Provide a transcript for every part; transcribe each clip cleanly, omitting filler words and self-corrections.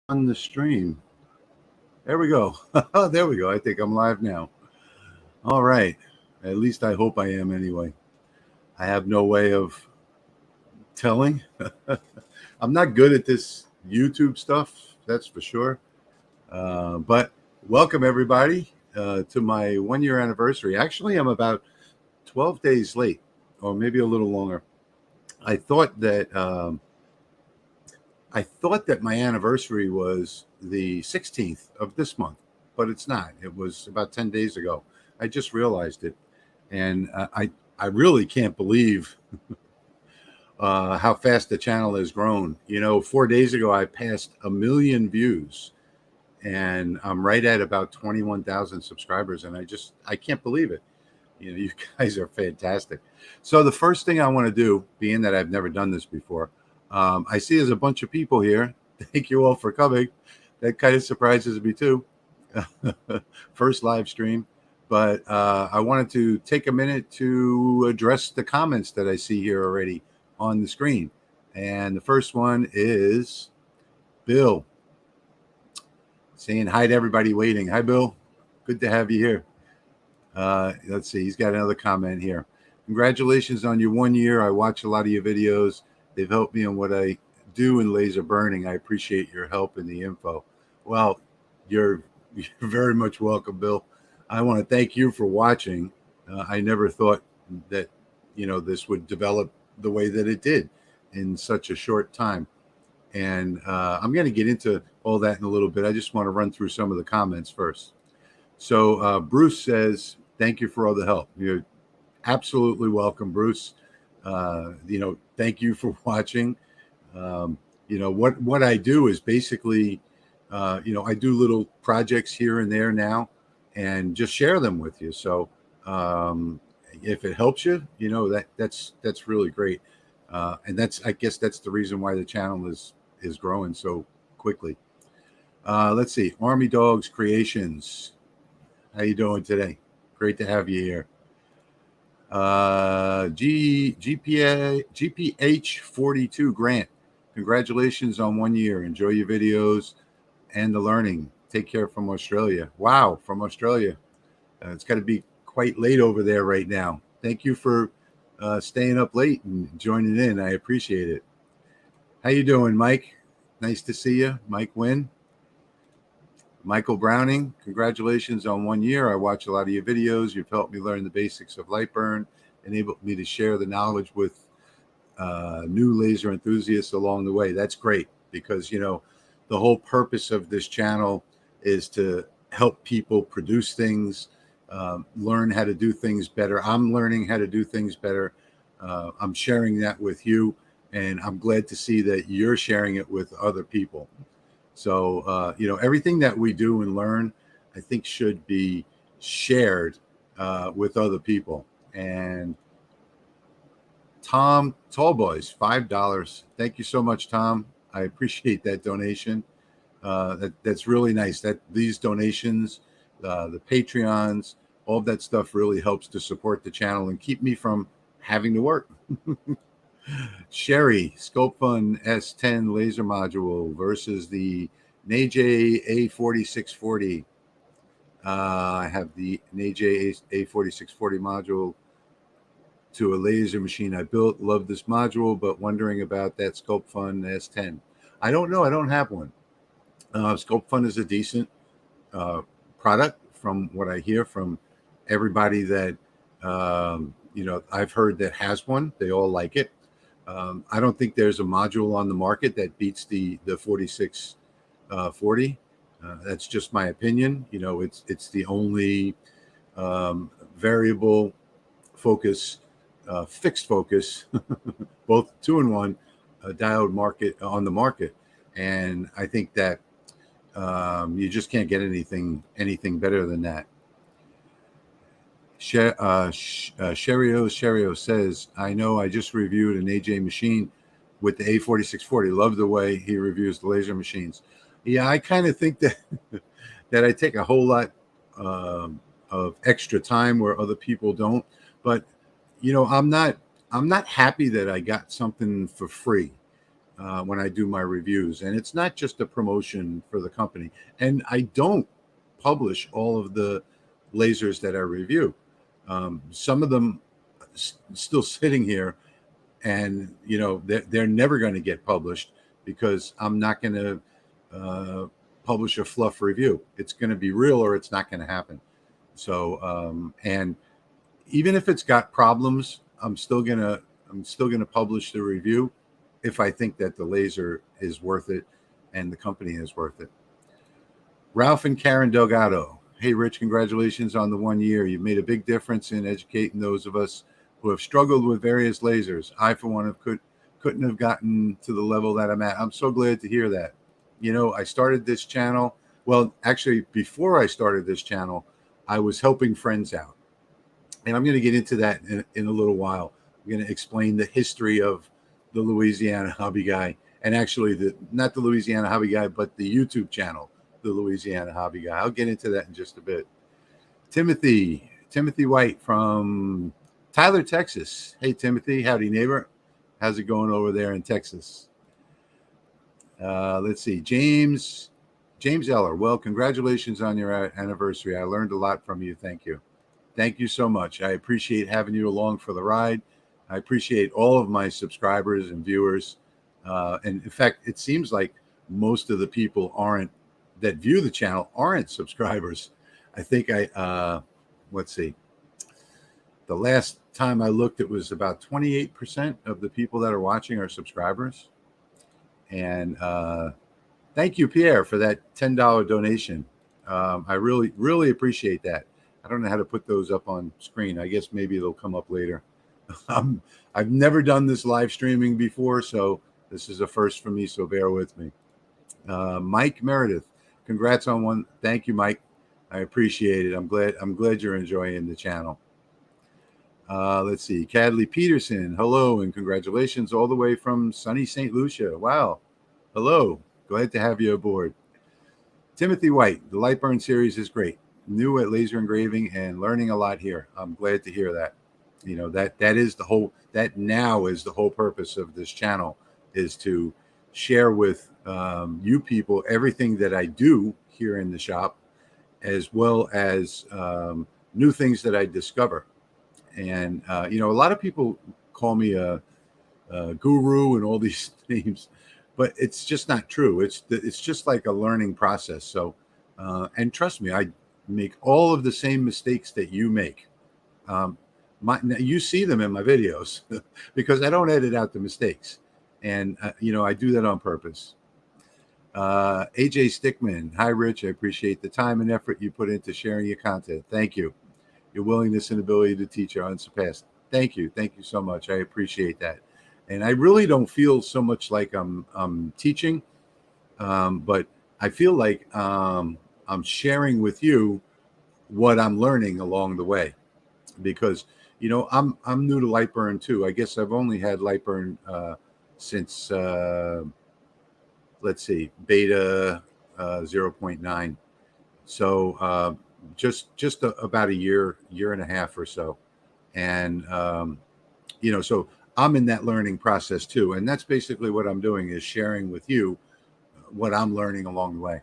on the stream. There we go. There we go. I think I'm live now. All right. At least I hope I am anyway. I have no way of telling. I'm not good at this YouTube stuff, that's for sure. But welcome everybody to my 1 year anniversary. Actually, I'm about 12 days late, or maybe a little longer. I thought that my anniversary was the 16th of this month, but it's not. It was about 10 days ago. I just realized it, and I really can't believe how fast the channel has grown. 4 days ago I passed 1 million views, and I'm right at about 21,000 subscribers, and I can't believe it. You guys are fantastic. So the first thing I want to do, being that I've never done this before, I see there's a bunch of people here. Thank you all for coming. That kind of surprises me too. First live stream. But I wanted to take a minute to address the comments that I see here already on the screen. And the first one is Bill saying hi to everybody waiting. Hi, Bill. Good to have you here. Let's see. He's got another comment here. Congratulations on your 1 year. I watch a lot of your videos. They've helped me in what I do in laser burning. I appreciate your help and the info. Well, you're very much welcome, Bill. I want to thank you for watching. I never thought that this would develop the way that it did in such a short time. And I'm going to get into all that in a little bit. I just want to run through some of the comments first. So Bruce says, thank you for all the help. You're absolutely welcome, Bruce. Thank you for watching. What I do is basically, I do little projects here and there now, and just share them with you. So if it helps you, that's really great. And I guess that's the reason why the channel is growing so quickly. Let's see, Army Dogs Creations. How you doing today? Great to have you here. GPH 42 Grant. Congratulations on 1 year. Enjoy your videos and the learning. Take care from Australia. Wow, from Australia. It's got to be quite late over there right now. Thank you for staying up late and joining in. I appreciate it. How you doing, Mike? Nice to see you. Mike Wynn. Michael Browning, congratulations on 1 year. I watch a lot of your videos. You've helped me learn the basics of light burn, enabled me to share the knowledge with new laser enthusiasts along the way. That's great because, the whole purpose of this channel is to help people produce things, learn how to do things better. I'm learning how to do things better. I'm sharing that with you, and I'm glad to see that you're sharing it with other people. So, everything that we do and learn, I think should be shared with other people. And Tom Tallboys, $5. Thank you so much, Tom. I appreciate that donation. That's really nice. That these donations, the Patreons, all that stuff really helps to support the channel and keep me from having to work. Sherry, Scope Fun S10 laser module versus the NAJ A4640. I have the NAJ A4640 module to a laser machine I built. Love this module, but wondering about that Scope Fun S10. I don't know. I don't have one. Scope Fun is a decent product from what I hear from everybody that, I've heard that has one. They all like it. I don't think there's a module on the market that beats the 4640. That's just my opinion. It's the only variable focus, fixed focus, both 2-in-1 diode market on the market, and I think that you just can't get anything better than that. Sherio says, I know I just reviewed an AJ machine with the A4640. Love the way he reviews the laser machines. Yeah, I kind of think that that I take a whole lot of extra time where other people don't. But I'm not happy that I got something for free. when I do my reviews. And it's not just a promotion for the company. And I don't publish all of the lasers that I review. Some of them still sitting here, and they're never going to get published because I'm not going to publish a fluff review. It's going to be real, or it's not going to happen. So and even if it's got problems, I'm still gonna publish the review if I think that the laser is worth it and the company is worth it. Ralph and Karen Delgado. Hey, Rich, congratulations on the 1 year. You've made a big difference in educating those of us who have struggled with various lasers. I, for one, couldn't have gotten to the level that I'm at. I'm so glad to hear that. I started this channel. Well, actually, before I started this channel, I was helping friends out. And I'm going to get into that in a little while. I'm going to explain the history of the Louisiana Hobby Guy, and actually not the Louisiana Hobby Guy, but the YouTube channel, the Louisiana Hobby Guy. I'll get into that in just a bit. Timothy White from Tyler, Texas. Hey, Timothy, howdy, neighbor. How's it going over there in Texas? Let's see, James Eller. Well, congratulations on your anniversary. I learned a lot from you. Thank you. Thank you so much. I appreciate having you along for the ride. I appreciate all of my subscribers and viewers. And in fact, it seems like most of the people that view the channel aren't subscribers. I think let's see. The last time I looked, it was about 28% of the people that are watching are subscribers. And thank you, Pierre, for that $10 donation. I really, really appreciate that. I don't know how to put those up on screen. I guess maybe they'll come up later. I've never done this live streaming before, so this is a first for me, so bear with me. Mike Meredith, congrats on one. Thank you, Mike. I appreciate it. I'm glad you're enjoying the channel. Let's see. Cadley Peterson, hello and congratulations all the way from sunny St. Lucia. Wow. Hello. Glad to have you aboard. Timothy White, the Lightburn series is great. New at laser engraving and learning a lot here. I'm glad to hear that. That now is the whole purpose of this channel, is to share with you people everything that I do here in the shop, as well as new things that I discover. And a lot of people call me a guru and all these names, but it's just not true. It's just like a learning process. So, and trust me, I make all of the same mistakes that you make. You see them in my videos because I don't edit out the mistakes, and I do that on purpose. AJ Stickman, hi Rich, I appreciate the time and effort you put into sharing your content. Thank you. Your willingness and ability to teach are unsurpassed. Thank you so much. I appreciate that. And I really don't feel so much like I'm teaching, but I feel like I'm sharing with you what I'm learning along the way, because I'm new to Lightburn too. I guess I've only had Lightburn since let's see, beta 0.9. So just about a year and a half or so, and so I'm in that learning process too, and that's basically what I'm doing, is sharing with you what I'm learning along the way.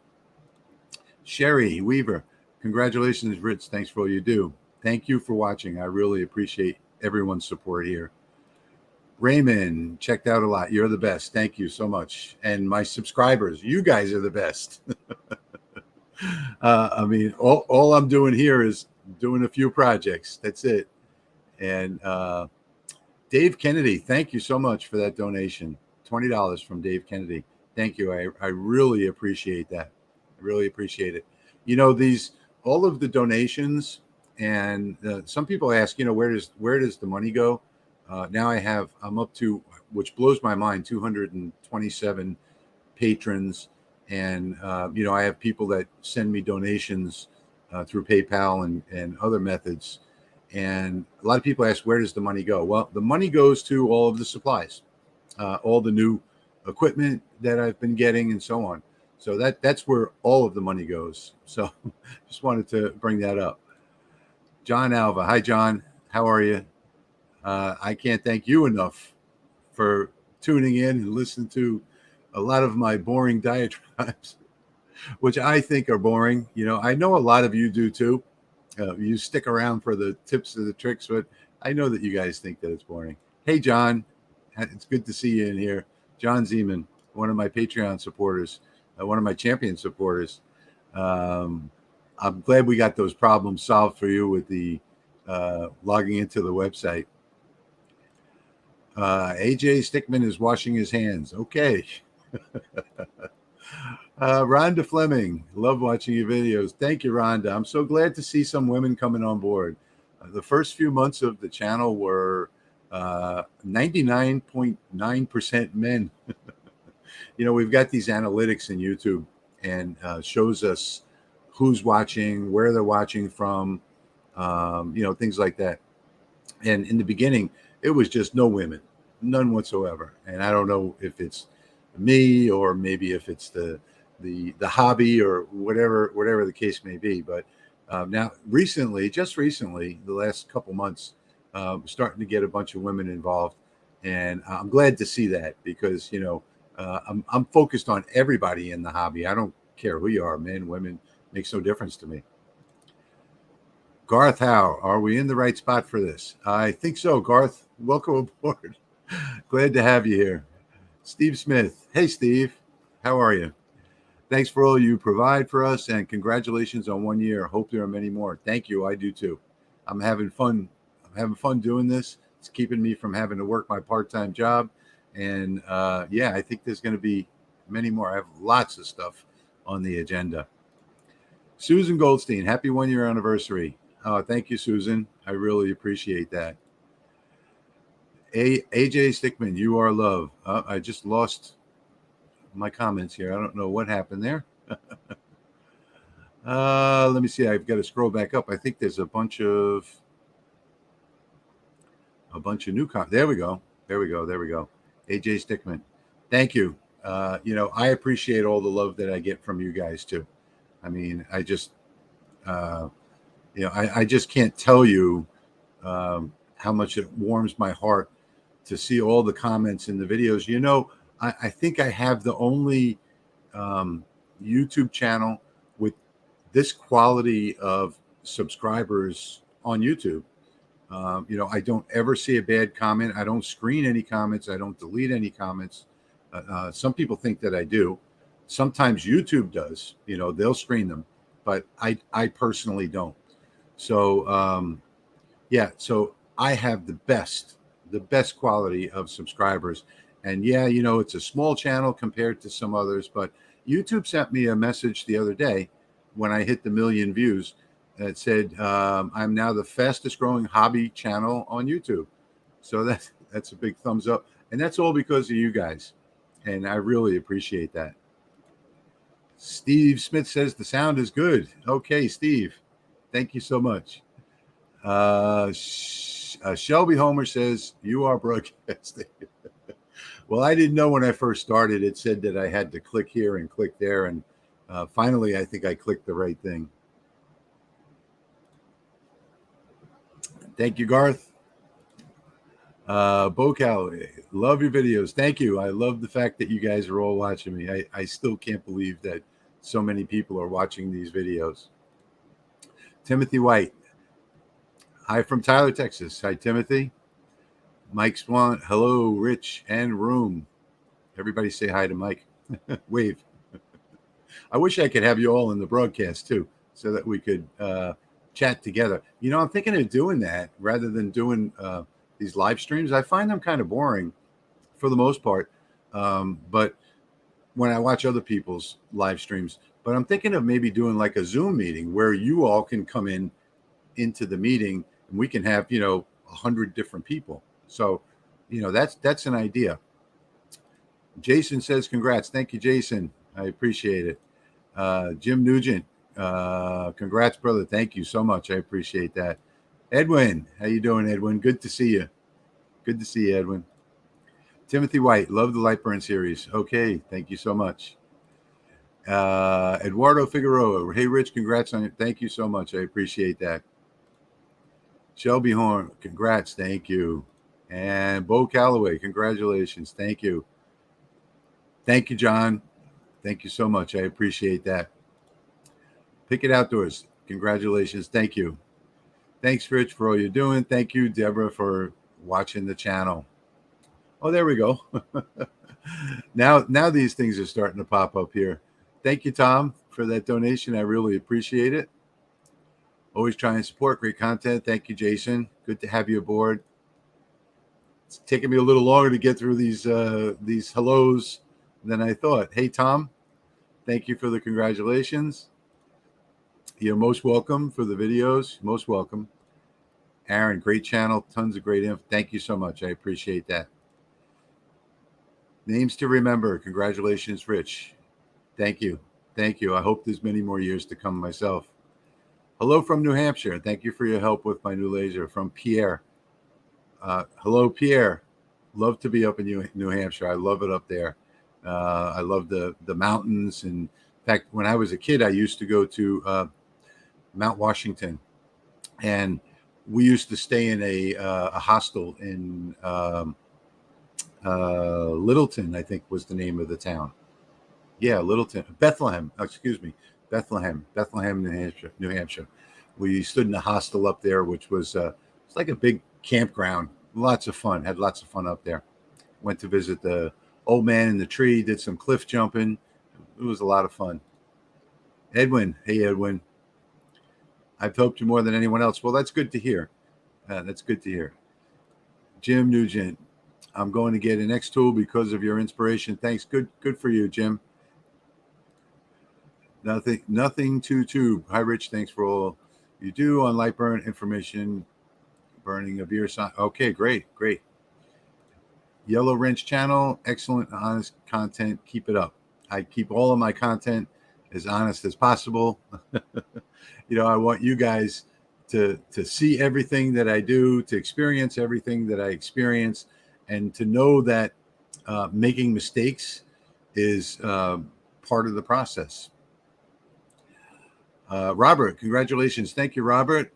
Sherry Weaver, congratulations, Rich. Thanks for all you do. Thank you for watching. I really appreciate everyone's support here. Raymond, checked out a lot. You're the best. Thank you so much. And my subscribers, you guys are the best. I mean, all I'm doing here is doing a few projects. That's it. And Dave Kennedy, thank you so much for that donation. $20 from Dave Kennedy. Thank you. I really appreciate that. I really appreciate it. All of the donations, and some people ask, where does the money go? Now I'm up to, which blows my mind, 227 patrons. And, I have people that send me donations through PayPal and other methods. And a lot of people ask, where does the money go? Well, the money goes to all of the supplies, all the new equipment that I've been getting and so on. So that's where all of the money goes. So just wanted to bring that up. John Alva. Hi, John. How are you? I can't thank you enough for tuning in and listening to a lot of my boring diatribes, which I think are boring. I know a lot of you do too. You stick around for the tips and the tricks, but I know that you guys think that it's boring. Hey, John, it's good to see you in here. John Zeman, one of my Patreon supporters, one of my champion supporters. I'm glad we got those problems solved for you with the logging into the website. AJ Stickman is washing his hands. Okay. Rhonda Fleming, love watching your videos. Thank you, Rhonda. I'm so glad to see some women coming on board. The first few months of the channel were 99.9% men. We've got these analytics in YouTube and shows us who's watching, where they're watching from, things like that. And in the beginning, it was just no women, none whatsoever. And I don't know if it's me or maybe if it's the hobby or whatever the case may be. But now just recently, the last couple months, starting to get a bunch of women involved. And I'm glad to see that because, I'm focused on everybody in the hobby. I don't care who you are, men, women, makes no difference to me. Garth Howe, are we in the right spot for this? I think so, Garth. Welcome aboard. Glad to have you here. Steve Smith. Hey, Steve. How are you? Thanks for all you provide for us, and congratulations on 1 year. Hope there are many more. Thank you. I do too. I'm having fun. Doing this. It's keeping me from having to work my part-time job. And I think there's going to be many more. I have lots of stuff on the agenda. Susan Goldstein, happy 1 year anniversary. Thank you, Susan. I really appreciate that. AJ Stickman, you are love. I just lost my comments here. I don't know what happened there. Let me see. I've got to scroll back up. I think there's a bunch of new comments. There we go. AJ Stickman, thank you. I appreciate all the love that I get from you guys too. I mean, I just can't tell you how much it warms my heart to see all the comments in the videos. I think I have the only YouTube channel with this quality of subscribers on YouTube. I don't ever see a bad comment. I don't screen any comments. I don't delete any comments. Some people think that I do. Sometimes YouTube does. They'll screen them, but I personally don't. So so I have the best quality of subscribers. And it's a small channel compared to some others, but YouTube sent me a message the other day when I hit the 1 million views that said, I'm now the fastest growing hobby channel on YouTube. So that's a big thumbs up. And that's all because of you guys. And I really appreciate that. Steve Smith says the sound is good. Okay, Steve, thank you so much. Shelby Homer says you are broadcasting. Well, I didn't know when I first started. It said that I had to click here and click there. And finally, I think I clicked the right thing. Thank you, Garth. Bocal, love your videos. Thank you. I love the fact that you guys are all watching me. I still can't believe that so many people are watching these videos. Timothy White. Hi from Tyler, Texas. Hi, Timothy. Mike Swan. Hello, Rich and Room. Everybody say hi to Mike. Wave. I wish I could have you all in the broadcast too, so that we could chat together. I'm thinking of doing that rather than doing these live streams. I find them kind of boring for the most part. But when I watch other people's live streams, but I'm thinking of maybe doing like a Zoom meeting where you all can come into the meeting and we can have, 100 different people. So, that's an idea. Jason says, congrats. Thank you, Jason. I appreciate it. Jim Nugent, congrats, brother. Thank you so much. I appreciate that. Edwin, how you doing, Edwin? Good to see you. Good to see you, Edwin. Timothy White, love the Lightburn series. Okay, thank you so much. Eduardo Figueroa, hey, Rich, congrats on it. Thank you so much. I appreciate that. Shelby Horn, congrats. Thank you. And Bo Calloway, congratulations. Thank you. Thank you, John. Thank you so much. I appreciate that. Pick It Outdoors. Congratulations. Thank you. Thanks, Rich, for all you're doing. Thank you, Deborah, for watching the channel. Oh, there we go. Now these things are starting to pop up here. Thank you, Tom, for that donation. I really appreciate it. Always try and support great content. Thank you, Jason. Good to have you aboard. It's taking me a little longer to get through these hellos than I thought. Hey, Tom, thank you for the congratulations. You're most welcome for the videos. Most welcome. Aaron, great channel. Tons of great info. Thank you so much. I appreciate that. Names to remember. Congratulations, Rich. Thank you. Thank you. I hope there's many more years to come myself. Hello from New Hampshire. Thank you for your help with my new laser. From Pierre. Hello, Pierre. Love to be up in New Hampshire. I love it up there. I love the mountains. And in fact, when I was a kid, I used to go to Mount Washington, and we used to stay in a hostel in Littleton, I think was the name of the town. Yeah, Littleton, Bethlehem. Excuse me, Bethlehem, New Hampshire. We stood in a hostel up there, which was it's like a big campground. Lots of fun. Had lots of fun up there. Went to visit the old man in the tree. Did some cliff jumping. It was a lot of fun. Edwin, hey Edwin. I've helped you more than anyone else. Well, that's good to hear. That's good to hear. Jim Nugent, I'm going to get an X tool because of your inspiration. Thanks. Good for you, Jim. Nothing to tube. Hi, Rich. Thanks for all you do on light burn information, burning a beer sign. Okay, great. Yellow Wrench channel, excellent, honest content. Keep it up. I keep all of my content as honest as possible. I want you guys to see everything that I do, to experience everything that I experience, and to know that making mistakes is part of the process. Robert, congratulations. Thank you, Robert.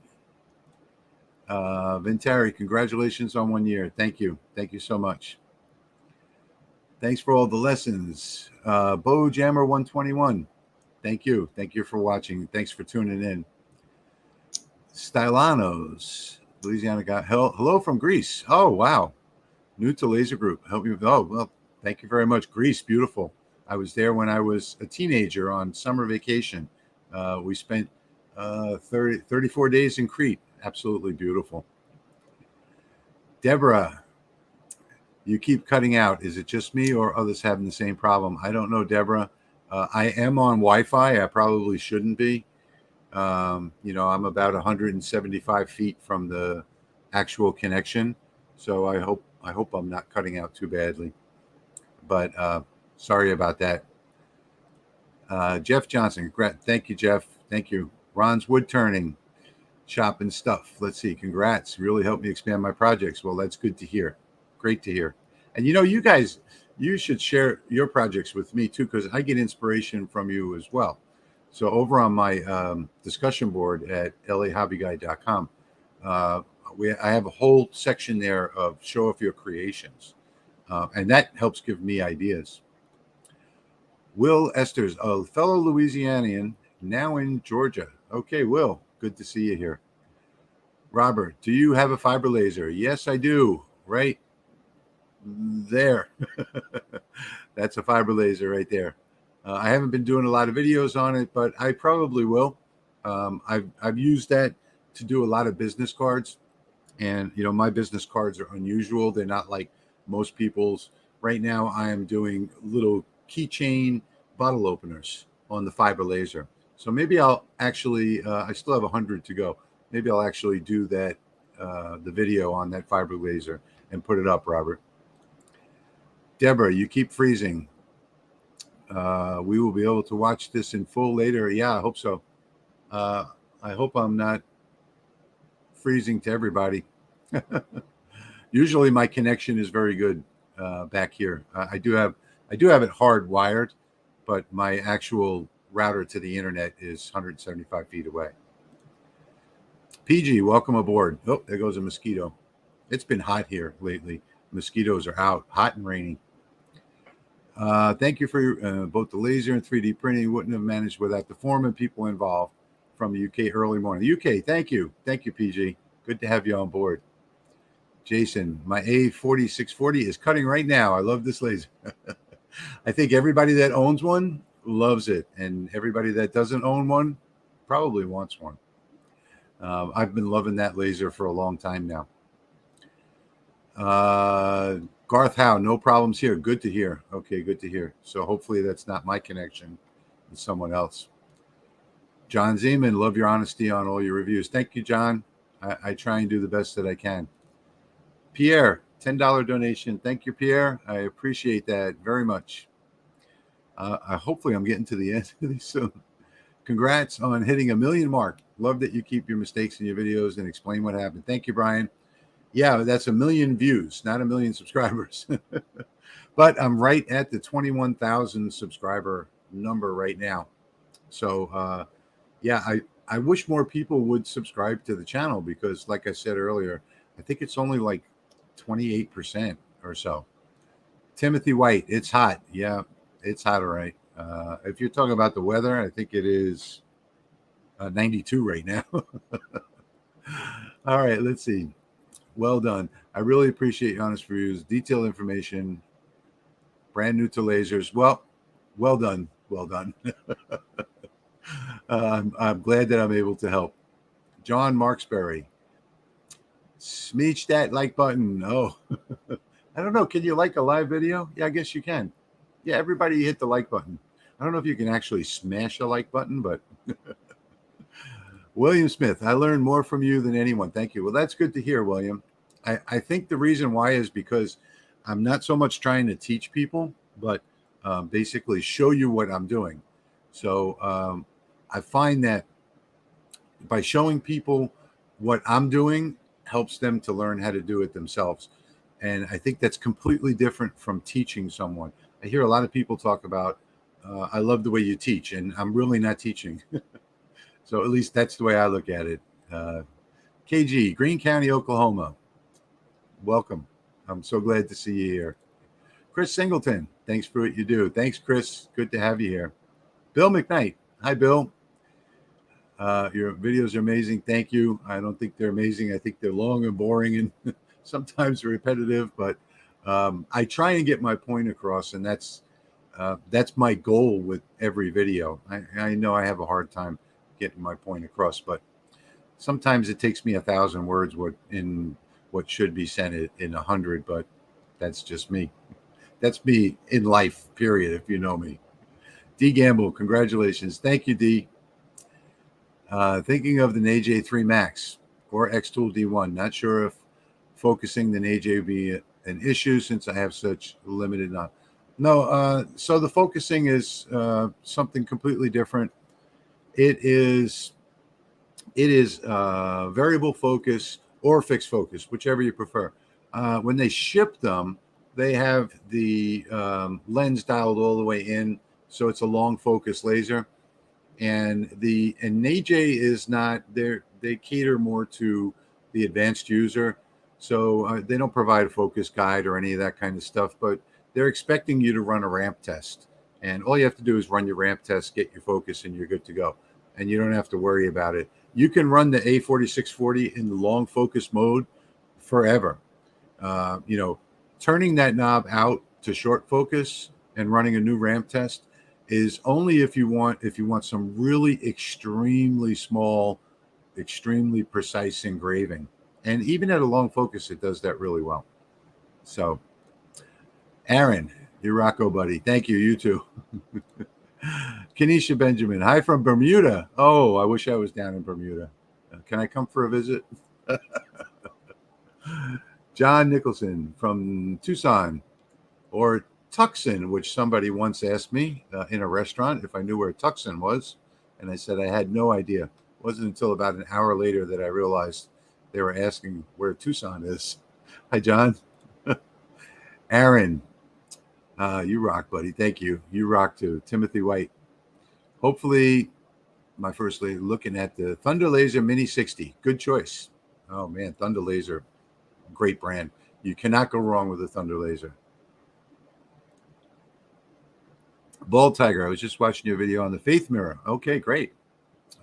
Ventari, congratulations on 1 year. Thank you. Thank you so much. Thanks for all the lessons. Bo Jammer 121. Thank you. Thank you for watching. Thanks for tuning in. Stylanos, Louisiana got hello from Greece. Oh, wow. New to Laser Group. Help me. Oh, well, thank you very much. Greece, beautiful. I was there when I was a teenager on summer vacation. We spent 34 days in Crete. Absolutely beautiful. Deborah, you keep cutting out. Is it just me or others having the same problem? I don't know, Deborah. I am on Wi-Fi. I probably shouldn't be. I'm about 175 feet from the actual connection, so I hope I'm not cutting out too badly. But sorry about that. Jeff Johnson, thank you, Jeff. Thank you. Ron's Wood Turning Shop and Stuff. Let's see. Congrats. Really helped me expand my projects. Well, that's good to hear. Great to hear. And you guys, you should share your projects with me too, because I get inspiration from you as well. So over on my discussion board at lahobbyguide.com, I have a whole section there of show off your creations. And that helps give me ideas. Will Esters, a fellow Louisianian, now in Georgia. Okay, Will, good to see you here. Robert, do you have a fiber laser? Yes, I do. Right there. That's a fiber laser right there. I haven't been doing a lot of videos on it, but I probably will. I've used that to do a lot of business cards. And, my business cards are unusual. They're not like most people's. Right now, I am doing little keychain bottle openers on the fiber laser. So maybe I'll actually, I still have 100 to go. Maybe I'll actually do that, the video on that fiber laser and put it up, Robert. Deborah, you keep freezing. We will be able to watch this in full later. Yeah, I hope so. I hope I'm not freezing to everybody. Usually my connection is very good back here. I do have it hardwired, but my actual router to the internet is 175 feet away. PG, welcome aboard. Oh, there goes a mosquito. It's been hot here lately. Mosquitoes are out, hot and rainy. Thank you for both the laser and 3D printing. Wouldn't have managed without the foreman people involved from the UK early morning. UK, thank you. Thank you, PG. Good to have you on board. Jason, my A4640 is cutting right now. I love this laser. I think everybody that owns one loves it, and everybody that doesn't own one probably wants one. I've been loving that laser for a long time now. Garth Howe, no problems here. Good to hear. Okay, good to hear. So hopefully that's not my connection. It's someone else. John Zeman, love your honesty on all your reviews. Thank you, John. I try and do the best that I can. Pierre, $10 donation. Thank you, Pierre. I appreciate that very much. Hopefully I'm getting to the end of these soon. Congrats on hitting 1 million mark. Love that you keep your mistakes in your videos and explain what happened. Thank you, Brian. Yeah, that's 1 million views, not 1 million subscribers. But I'm right at the 21,000 subscriber number right now. So, yeah, I wish more people would subscribe to the channel because, like I said earlier, I think it's only like 28% or so. Timothy White, it's hot. Yeah, it's hot, all right. If you're talking about the weather, I think it is 92 right now. All right, let's see. Well done. I really appreciate your honest reviews, detailed information, brand new to lasers. Well done. Well done. I'm glad that I'm able to help. John Marksberry, smeech that like button. Oh, I don't know. Can you like a live video? Yeah, I guess you can. Yeah, everybody hit the like button. I don't know if you can actually smash a like button, but William Smith, I learned more from you than anyone. Thank you. Well, that's good to hear, William. I think the reason why is because I'm not so much trying to teach people, but basically show you what I'm doing. So I find that by showing people what I'm doing helps them to learn how to do it themselves. And I think that's completely different from teaching someone. I hear a lot of people talk about, I love the way you teach, and I'm really not teaching. So at least that's the way I look at it. KG, Greene County, Oklahoma. Welcome. I'm so glad to see you here. Chris Singleton, thanks for what you do. Thanks, Chris. Good to have you here. Bill McKnight. Hi, Bill. Your videos are amazing. Thank you. I don't think they're amazing. I think they're long and boring and sometimes repetitive, but I try and get my point across, and that's my goal with every video. I know I have a hard time getting my point across, but sometimes it takes me 1,000 words in what should be sent in 100, but that's just me. That's me in life, period, if you know me. D Gamble, congratulations. Thank you, D. Thinking of the NAJ 3 Max or X-Tool D1. Not sure if focusing the NAJ would be an issue since I have such limited knowledge. No, so the focusing is something completely different. It is variable focus or fixed focus, whichever you prefer. When they ship them, they have the lens dialed all the way in, so it's a long focus laser. And NAJ is not there. They cater more to the advanced user, so they don't provide a focus guide or any of that kind of stuff. But they're expecting you to run a ramp test, and all you have to do is run your ramp test, get your focus, and you're good to go. And you don't have to worry about it. You can run the A4640 in the long focus mode forever. Turning that knob out to short focus and running a new ramp test is only if you want some really extremely small, extremely precise engraving. And even at a long focus, it does that really well. So, Aaron, you're Rocco, buddy. Thank you. You too. Kenesha Benjamin. Hi from Bermuda. Oh, I wish I was down in Bermuda. Can I come for a visit? John Nicholson from Tucson or Tucson, which somebody once asked me in a restaurant if I knew where Tucson was. And I said I had no idea. It wasn't until about an hour later that I realized they were asking where Tucson is. Hi, John. Aaron, you rock, buddy. Thank you. You rock too. Timothy White. Hopefully, my first lady looking at the Thunder Laser Mini 60. Good choice. Oh, man, Thunder Laser. Great brand. You cannot go wrong with a Thunder Laser. Ball Tiger, I was just watching your video on the Faith Mirror. Okay, great.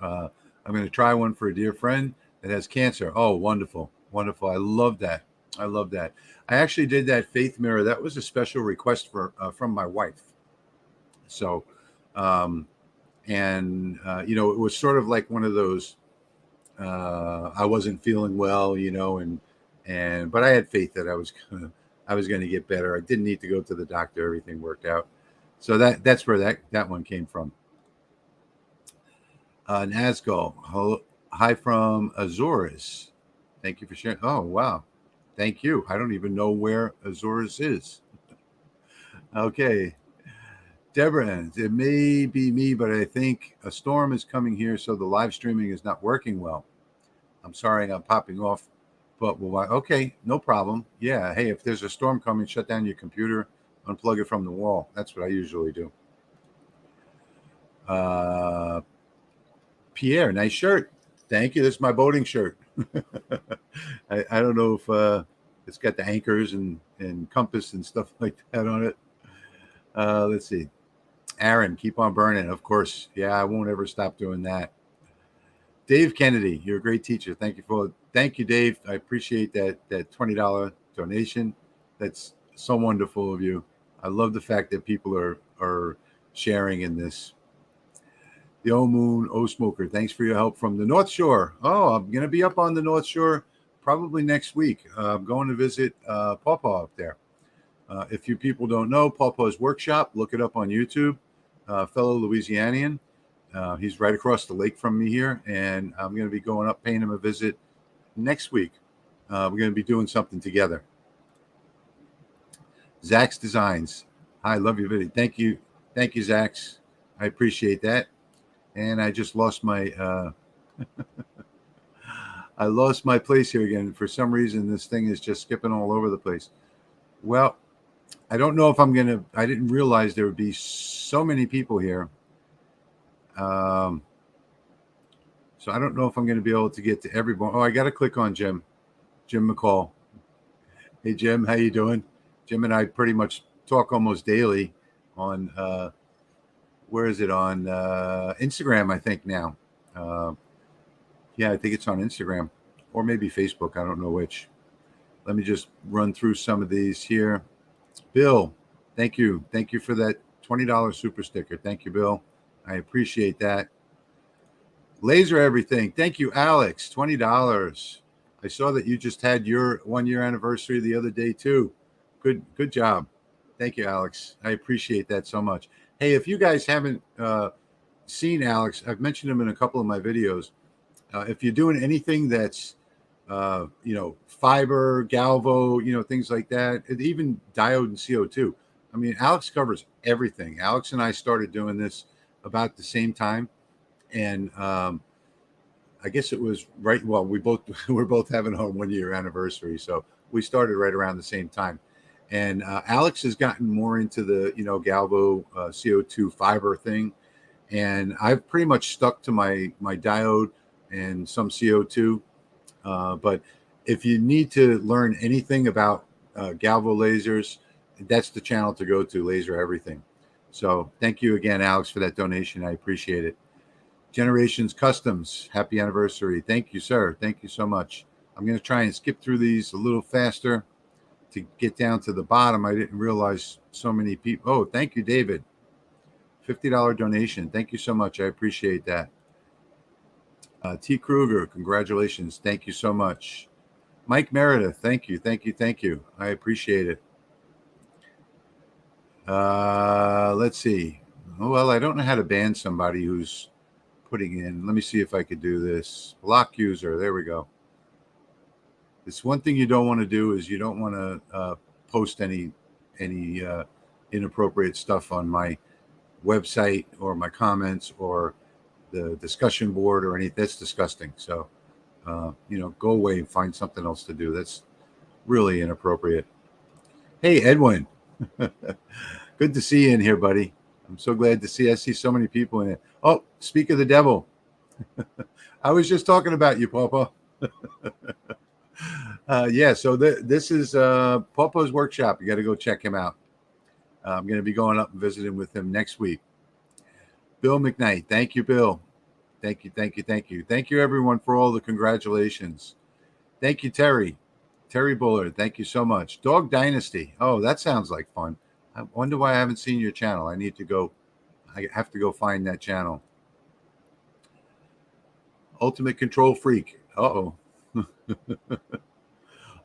I'm going to try one for a dear friend that has cancer. Oh, wonderful. Wonderful. I love that. I love that. I actually did that Faith Mirror. That was a special request from my wife. So, it was sort of like one of those, I wasn't feeling well, but I had faith that I was going to get better. I didn't need to go to the doctor. Everything worked out. So that's where that one came from. Nazgul, hi from Azores. Thank you for sharing. Oh, wow. Thank you. I don't even know where Azores is. Okay. Deborah, it may be me, but I think a storm is coming here, so the live streaming is not working well. I'm sorry I'm popping off, but okay, no problem. Yeah, hey, if there's a storm coming, shut down your computer, unplug it from the wall. That's what I usually do. Pierre, nice shirt. Thank you. This is my boating shirt. I don't know if it's got the anchors and compass and stuff like that on it. Let's see. Aaron, keep on burning. Of course. Yeah, I won't ever stop doing that. Dave Kennedy, you're a great teacher. Thank you, Dave. I appreciate that $20 donation. That's so wonderful of you. I love the fact that people are sharing in this. The O Moon, O Smoker, thanks for your help from the North Shore. Oh, I'm going to be up on the North Shore probably next week. I'm going to visit Pawpaw up there. If you people don't know, Pawpaw's Workshop, look it up on YouTube. Fellow Louisianian. He's right across the lake from me here, and I'm going to be going up, paying him a visit next week. We're going to be doing something together. Zach's Designs. Hi, love your video. Thank you, Zach's. I appreciate that. And I just lost my I lost my place here again. For some reason, this thing is just skipping all over the place. Well, I don't know if I didn't realize there would be so many people here. So I don't know if I'm going to be able to get to everyone. Oh, I got to click on Jim McCall. Hey, Jim, how you doing? Jim and I pretty much talk almost daily on, where is it? On Instagram, I think now. Yeah, I think it's on Instagram or maybe Facebook. I don't know which. Let me just run through some of these here. Bill, thank you. Thank you for that $20 super sticker. Thank you, Bill. I appreciate that. Laser Everything. Thank you, Alex. $20. I saw that you just had your 1 year anniversary the other day too. Good job. Thank you, Alex. I appreciate that so much. Hey, if you guys haven't seen Alex, I've mentioned him in a couple of my videos. If you're doing anything that's fiber, galvo, things like that, and even diode and CO2. I mean, Alex covers everything. Alex and I started doing this about the same time, and I guess it was right. Well, we're both having our 1 year anniversary, so we started right around the same time. And Alex has gotten more into the galvo CO2 fiber thing, and I've pretty much stuck to my diode and some CO2. But if you need to learn anything about galvo lasers, that's the channel to go to, Laser Everything. So thank you again, Alex, for that donation. I appreciate it. Generations Customs, happy anniversary. Thank you, sir. Thank you so much. I'm going to try and skip through these a little faster to get down to the bottom. I didn't realize so many people. Oh, thank you, David. $50 donation. Thank you so much. I appreciate that. T. Kruger, congratulations. Thank you so much. Mike Meredith, thank you. I appreciate it. Let's see. Oh, well, I don't know how to ban somebody who's putting in. Let me see if I could do this. Block user. There we go. It's one thing you don't want to do is you don't want to post any inappropriate stuff on my website or my comments or the discussion board or anything. That's disgusting. So, go away and find something else to do. That's really inappropriate. Hey, Edwin. Good to see you in here, buddy. I'm so glad to see. I see so many people in it. Oh, speak of the devil. I was just talking about you, Papa. Yeah, so this is Popo's workshop. You got to go check him out. I'm going to be going up and visiting with him next week. Bill McKnight. Thank you, Bill. Thank you, thank you, thank you. Thank you, everyone, for all the congratulations. Thank you, Terry. Terry Bullard. Thank you so much. Dog Dynasty. Oh, that sounds like fun. I wonder why I haven't seen your channel. I need to go. I have to go find that channel. Ultimate Control Freak. Uh-oh.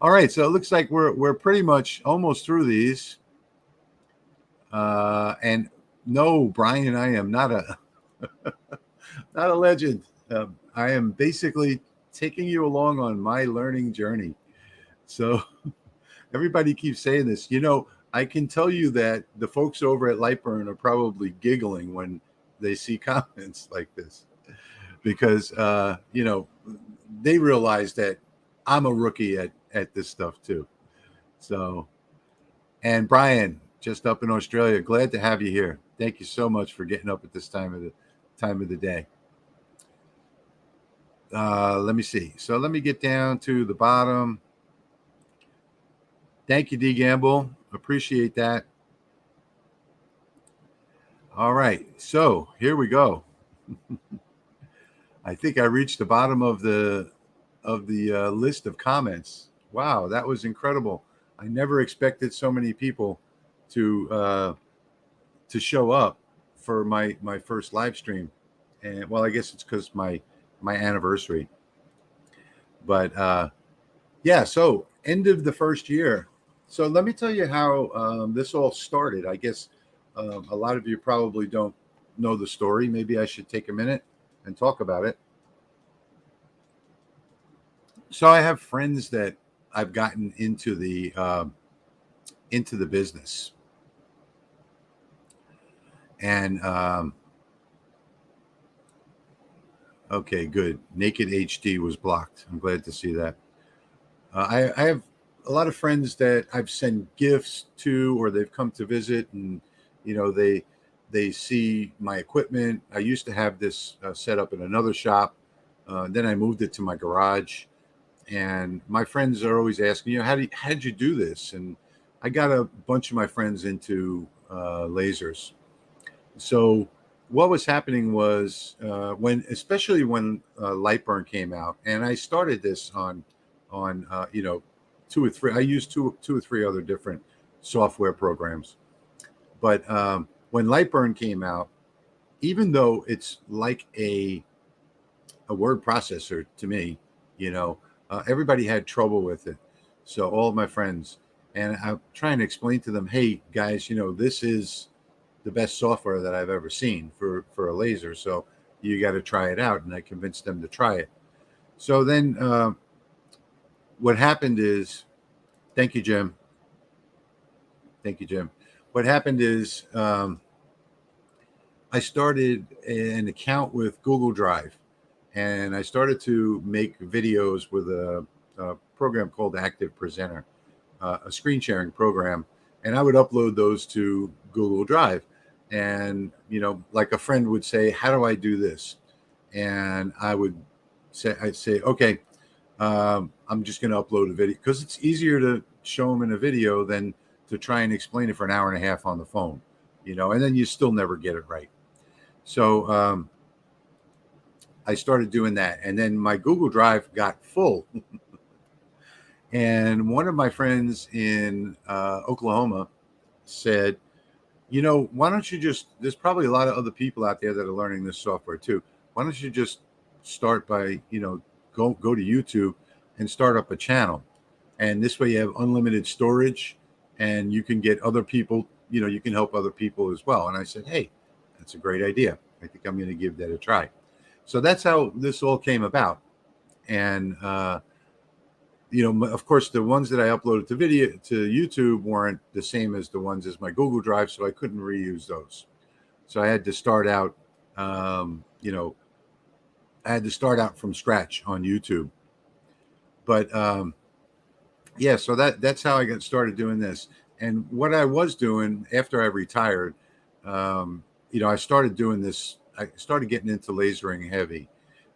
All right, so it looks like we're pretty much almost through these. And no, Brian, I am not a not a legend. I am basically taking you along on my learning journey. So everybody keeps saying this. I can tell you that the folks over at Lightburn are probably giggling when they see comments like this, because they realize that I'm a rookie at this stuff too. So, and Brian, just up in Australia, glad to have you here. Thank you so much for getting up at this time of the day. Let me see. So let me get down to the bottom. Thank you, D Gamble. Appreciate that. All right, so here we go. I think I reached the bottom of the list of comments. Wow, that was incredible. I never expected so many people to show up for my first live stream, and well, I guess it's because my anniversary. But yeah, so end of the first year. So let me tell you how this all started. I guess a lot of you probably don't know the story. Maybe I should take a minute and talk about it. So I have friends that I've gotten into the business, and okay, good. Naked HD was blocked. I'm glad to see that. I have a lot of friends that I've sent gifts to, or they've come to visit, and they see my equipment. I used to have this set up in another shop. Then I moved it to my garage, and my friends are always asking, how did you do this? And I got a bunch of my friends into lasers. So what was happening was especially when Lightburn came out, and I started this on two or three. I used two or three other different software programs, but when Lightburn came out, even though it's like a word processor to me, everybody had trouble with it. So all of my friends, and I'm trying to explain to them, hey guys, this is the best software that I've ever seen for a laser. So you got to try it out. And I convinced them to try it. So then what happened is, thank you, Jim. Thank you, Jim. What happened is I started an account with Google Drive, and I started to make videos with a program called Active Presenter, a screen sharing program. And I would upload those to Google Drive. And, like a friend would say, how do I do this? And I'd say, okay, I'm just going to upload a video, because it's easier to show them in a video than to try and explain it for an hour and a half on the phone, and then you still never get it right. So I started doing that. And then my Google Drive got full. And one of my friends in Oklahoma said, why don't you there's probably a lot of other people out there that are learning this software too. Why don't you just start by, go to YouTube and start up a channel. And this way you have unlimited storage, and you can get other people, you can help other people as well. And I said, hey, that's a great idea. I think I'm going to give that a try. So that's how this all came about. And, of course, the ones that I uploaded to YouTube weren't the same as the ones as my Google Drive, so I couldn't reuse those. So I had to start out, from scratch on YouTube. But yeah, so that's how I got started doing this. And what I was doing after I retired, I started doing this. I started getting into lasering heavy,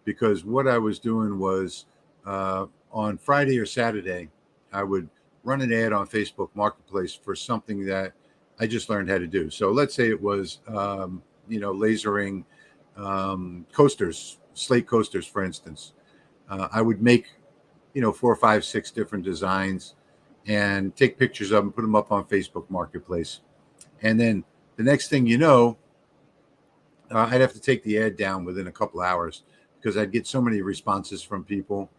because what I was doing was on Friday or Saturday, I would run an ad on Facebook Marketplace for something that I just learned how to do. So let's say it was, lasering coasters, slate coasters, for instance. I would make, 4, 5, 6 different designs and take pictures of them, put them up on Facebook Marketplace. And then the next thing you know, I'd have to take the ad down within a couple hours because I'd get so many responses from people,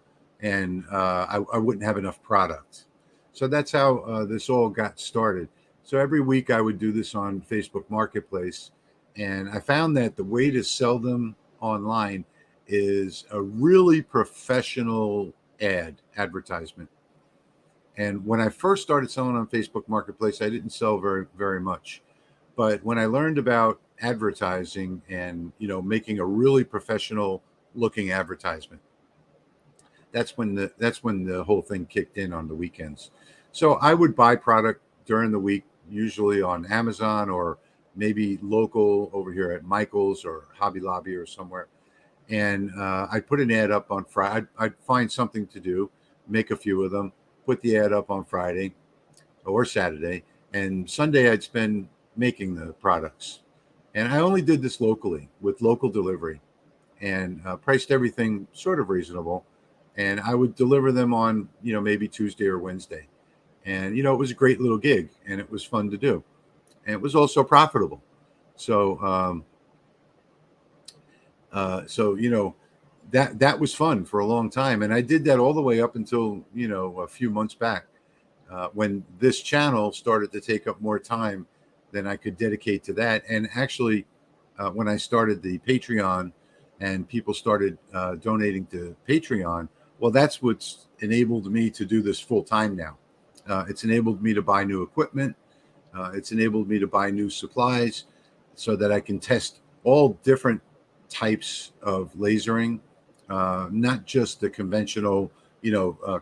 and I wouldn't have enough product. So that's how this all got started. So every week I would do this on Facebook Marketplace, and I found that the way to sell them online is a really professional advertisement. And when I first started selling on Facebook Marketplace, I didn't sell very much. But when I learned about advertising and making a really professional looking advertisement, that's when the whole thing kicked in on the weekends. So I would buy product during the week, usually on Amazon or maybe local over here at Michael's or Hobby Lobby or somewhere. And I'd put an ad up on Friday. I'd find something to do, make a few of them, put the ad up on Friday or Saturday, and Sunday I'd spend making the products. And I only did this locally with local delivery, and priced everything sort of reasonable. And I would deliver them on, maybe Tuesday or Wednesday. And, it was a great little gig and it was fun to do. And it was also profitable. So, that was fun for a long time. And I did that all the way up until, a few months back, when this channel started to take up more time than I could dedicate to that. And actually, when I started the Patreon and people started donating to Patreon, well, that's what's enabled me to do this full time now. It's enabled me to buy new equipment. It's enabled me to buy new supplies so that I can test all different types of lasering, not just the conventional,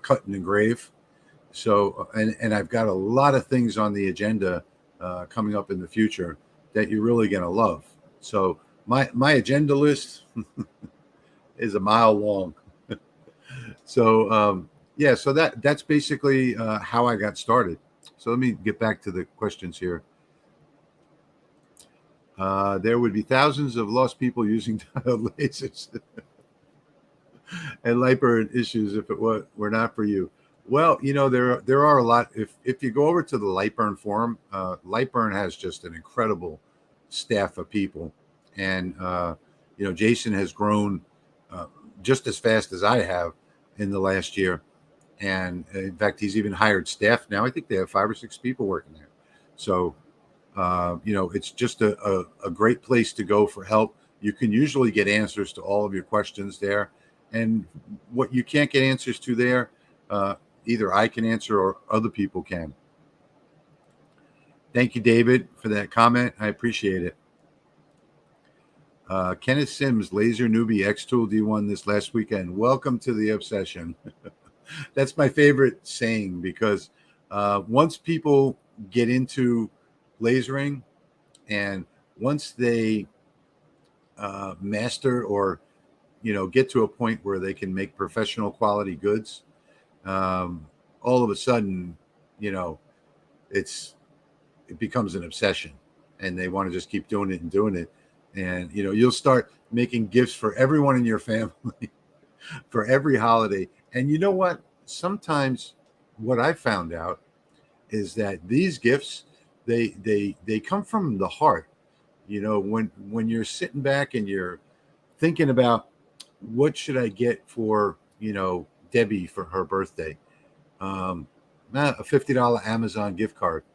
cut and engrave. So, and I've got a lot of things on the agenda coming up in the future that you're really going to love. So my agenda list is a mile long. So yeah, so that's basically how I got started. So let me get back to the questions here. There would be thousands of lost people using diode lasers and light burn issues if it were not for you. Well, there are a lot. If you go over to the Lightburn forum, Lightburn has just an incredible staff of people, and Jason has grown just as fast as I have in the last year, and in fact, he's even hired staff now. I think they have 5 or 6 people working there. So, it's just a great place to go for help. You can usually get answers to all of your questions there, and what you can't get answers to there, either I can answer or other people can. Thank you, David, for that comment. I appreciate it. Kenneth Sims, Laser Newbie X Tool D1 this last weekend. Welcome to the obsession. That's my favorite saying because once people get into lasering and once they master or get to a point where they can make professional quality goods, all of a sudden it becomes an obsession and they want to just keep doing it and doing it. And you'll start making gifts for everyone in your family for every holiday. And you know what? Sometimes what I found out is that these gifts, they come from the heart. When you're sitting back and you're thinking about what should I get for Debbie for her birthday, a $50 Amazon gift card.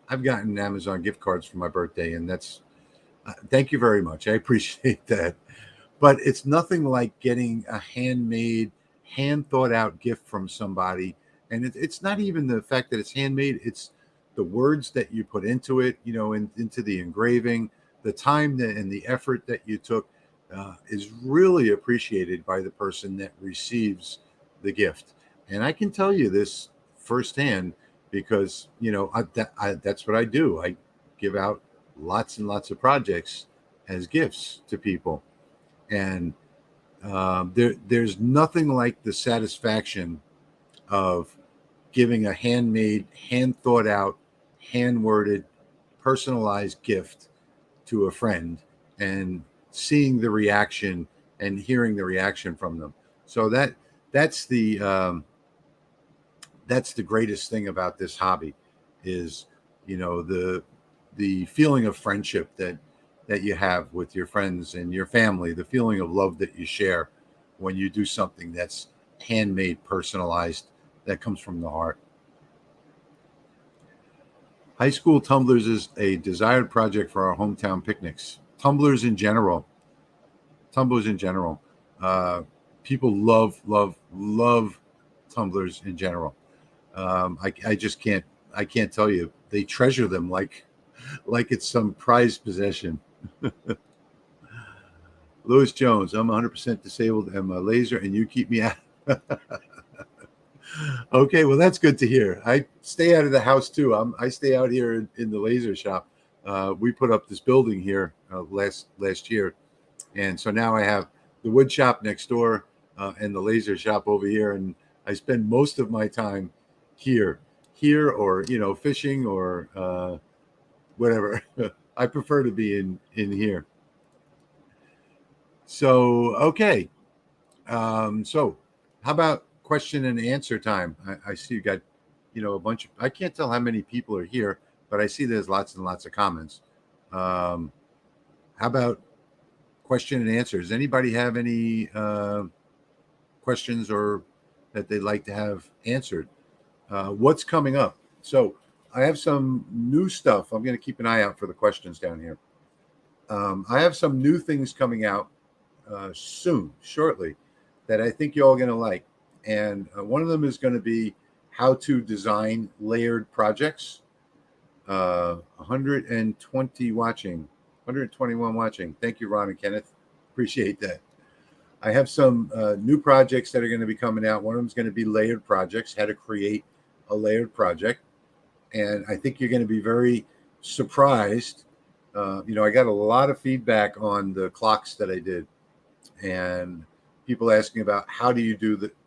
I've gotten Amazon gift cards for my birthday, and that's thank you very much. I appreciate that. But it's nothing like getting a handmade, hand thought out gift from somebody. And it's not even the fact that it's handmade, it's the words that you put into it, into the engraving, the time and the effort that you took is really appreciated by the person that receives the gift. And I can tell you this firsthand because, that's what I do. I give out lots and lots of projects as gifts to people. And There's nothing like the satisfaction of giving a handmade, hand thought out, hand worded, personalized gift to a friend and seeing the reaction and hearing the reaction from them. So that's the that's the greatest thing about this hobby is, you know, the feeling of friendship that you have with your friends and your family, the feeling of love that you share when you do something that's handmade, personalized, that comes from the heart. High school tumblers is a desired project for our hometown picnics. Tumblers in general. Uh, People love tumblers in general. I just I can't tell you. They treasure them like it's some prized possession. Louis Jones, I'm 100% disabled and my laser, and you keep me out. Okay, well that's good to hear. I stay out of the house too. I stay out here in the laser shop. We put up this building here last year, and so now I have the wood shop next door and the laser shop over here, and I spend most of my time here, or fishing or whatever. I prefer to be in here. So okay, so how about question and answer time? I see you got a bunch of. I can't tell how many people are here, but I see there's lots and lots of comments. How about question and answer? Does anybody have any questions or that they'd like to have answered? What's coming up? So I have some new stuff. I'm going to keep an eye out for the questions down here. I have some new things coming out shortly, that I think you're all going to like. And one of them is going to be how to design layered projects. 120 watching, 121 watching. Thank you, Ron and Kenneth. Appreciate that. I have some new projects that are going to be coming out. One of them is going to be layered projects, how to create a layered project. And I think you're going to be very surprised. I got a lot of feedback on the clocks that I did, and people asking about how do you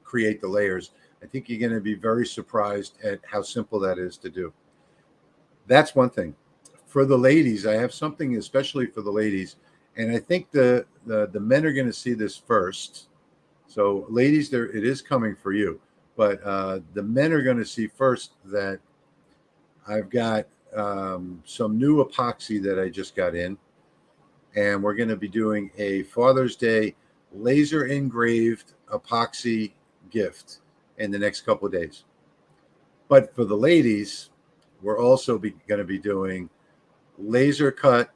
create the layers. I think you're going to be very surprised at how simple that is to do. That's one thing. For the ladies, I have something especially for the ladies, and I think the men are going to see this first. So, ladies, it is coming for you, but the men are going to see first that I've got some new epoxy that I just got in, and we're going to be doing a Father's Day laser engraved epoxy gift in the next couple of days. But for the ladies, we're also going to be doing laser cut,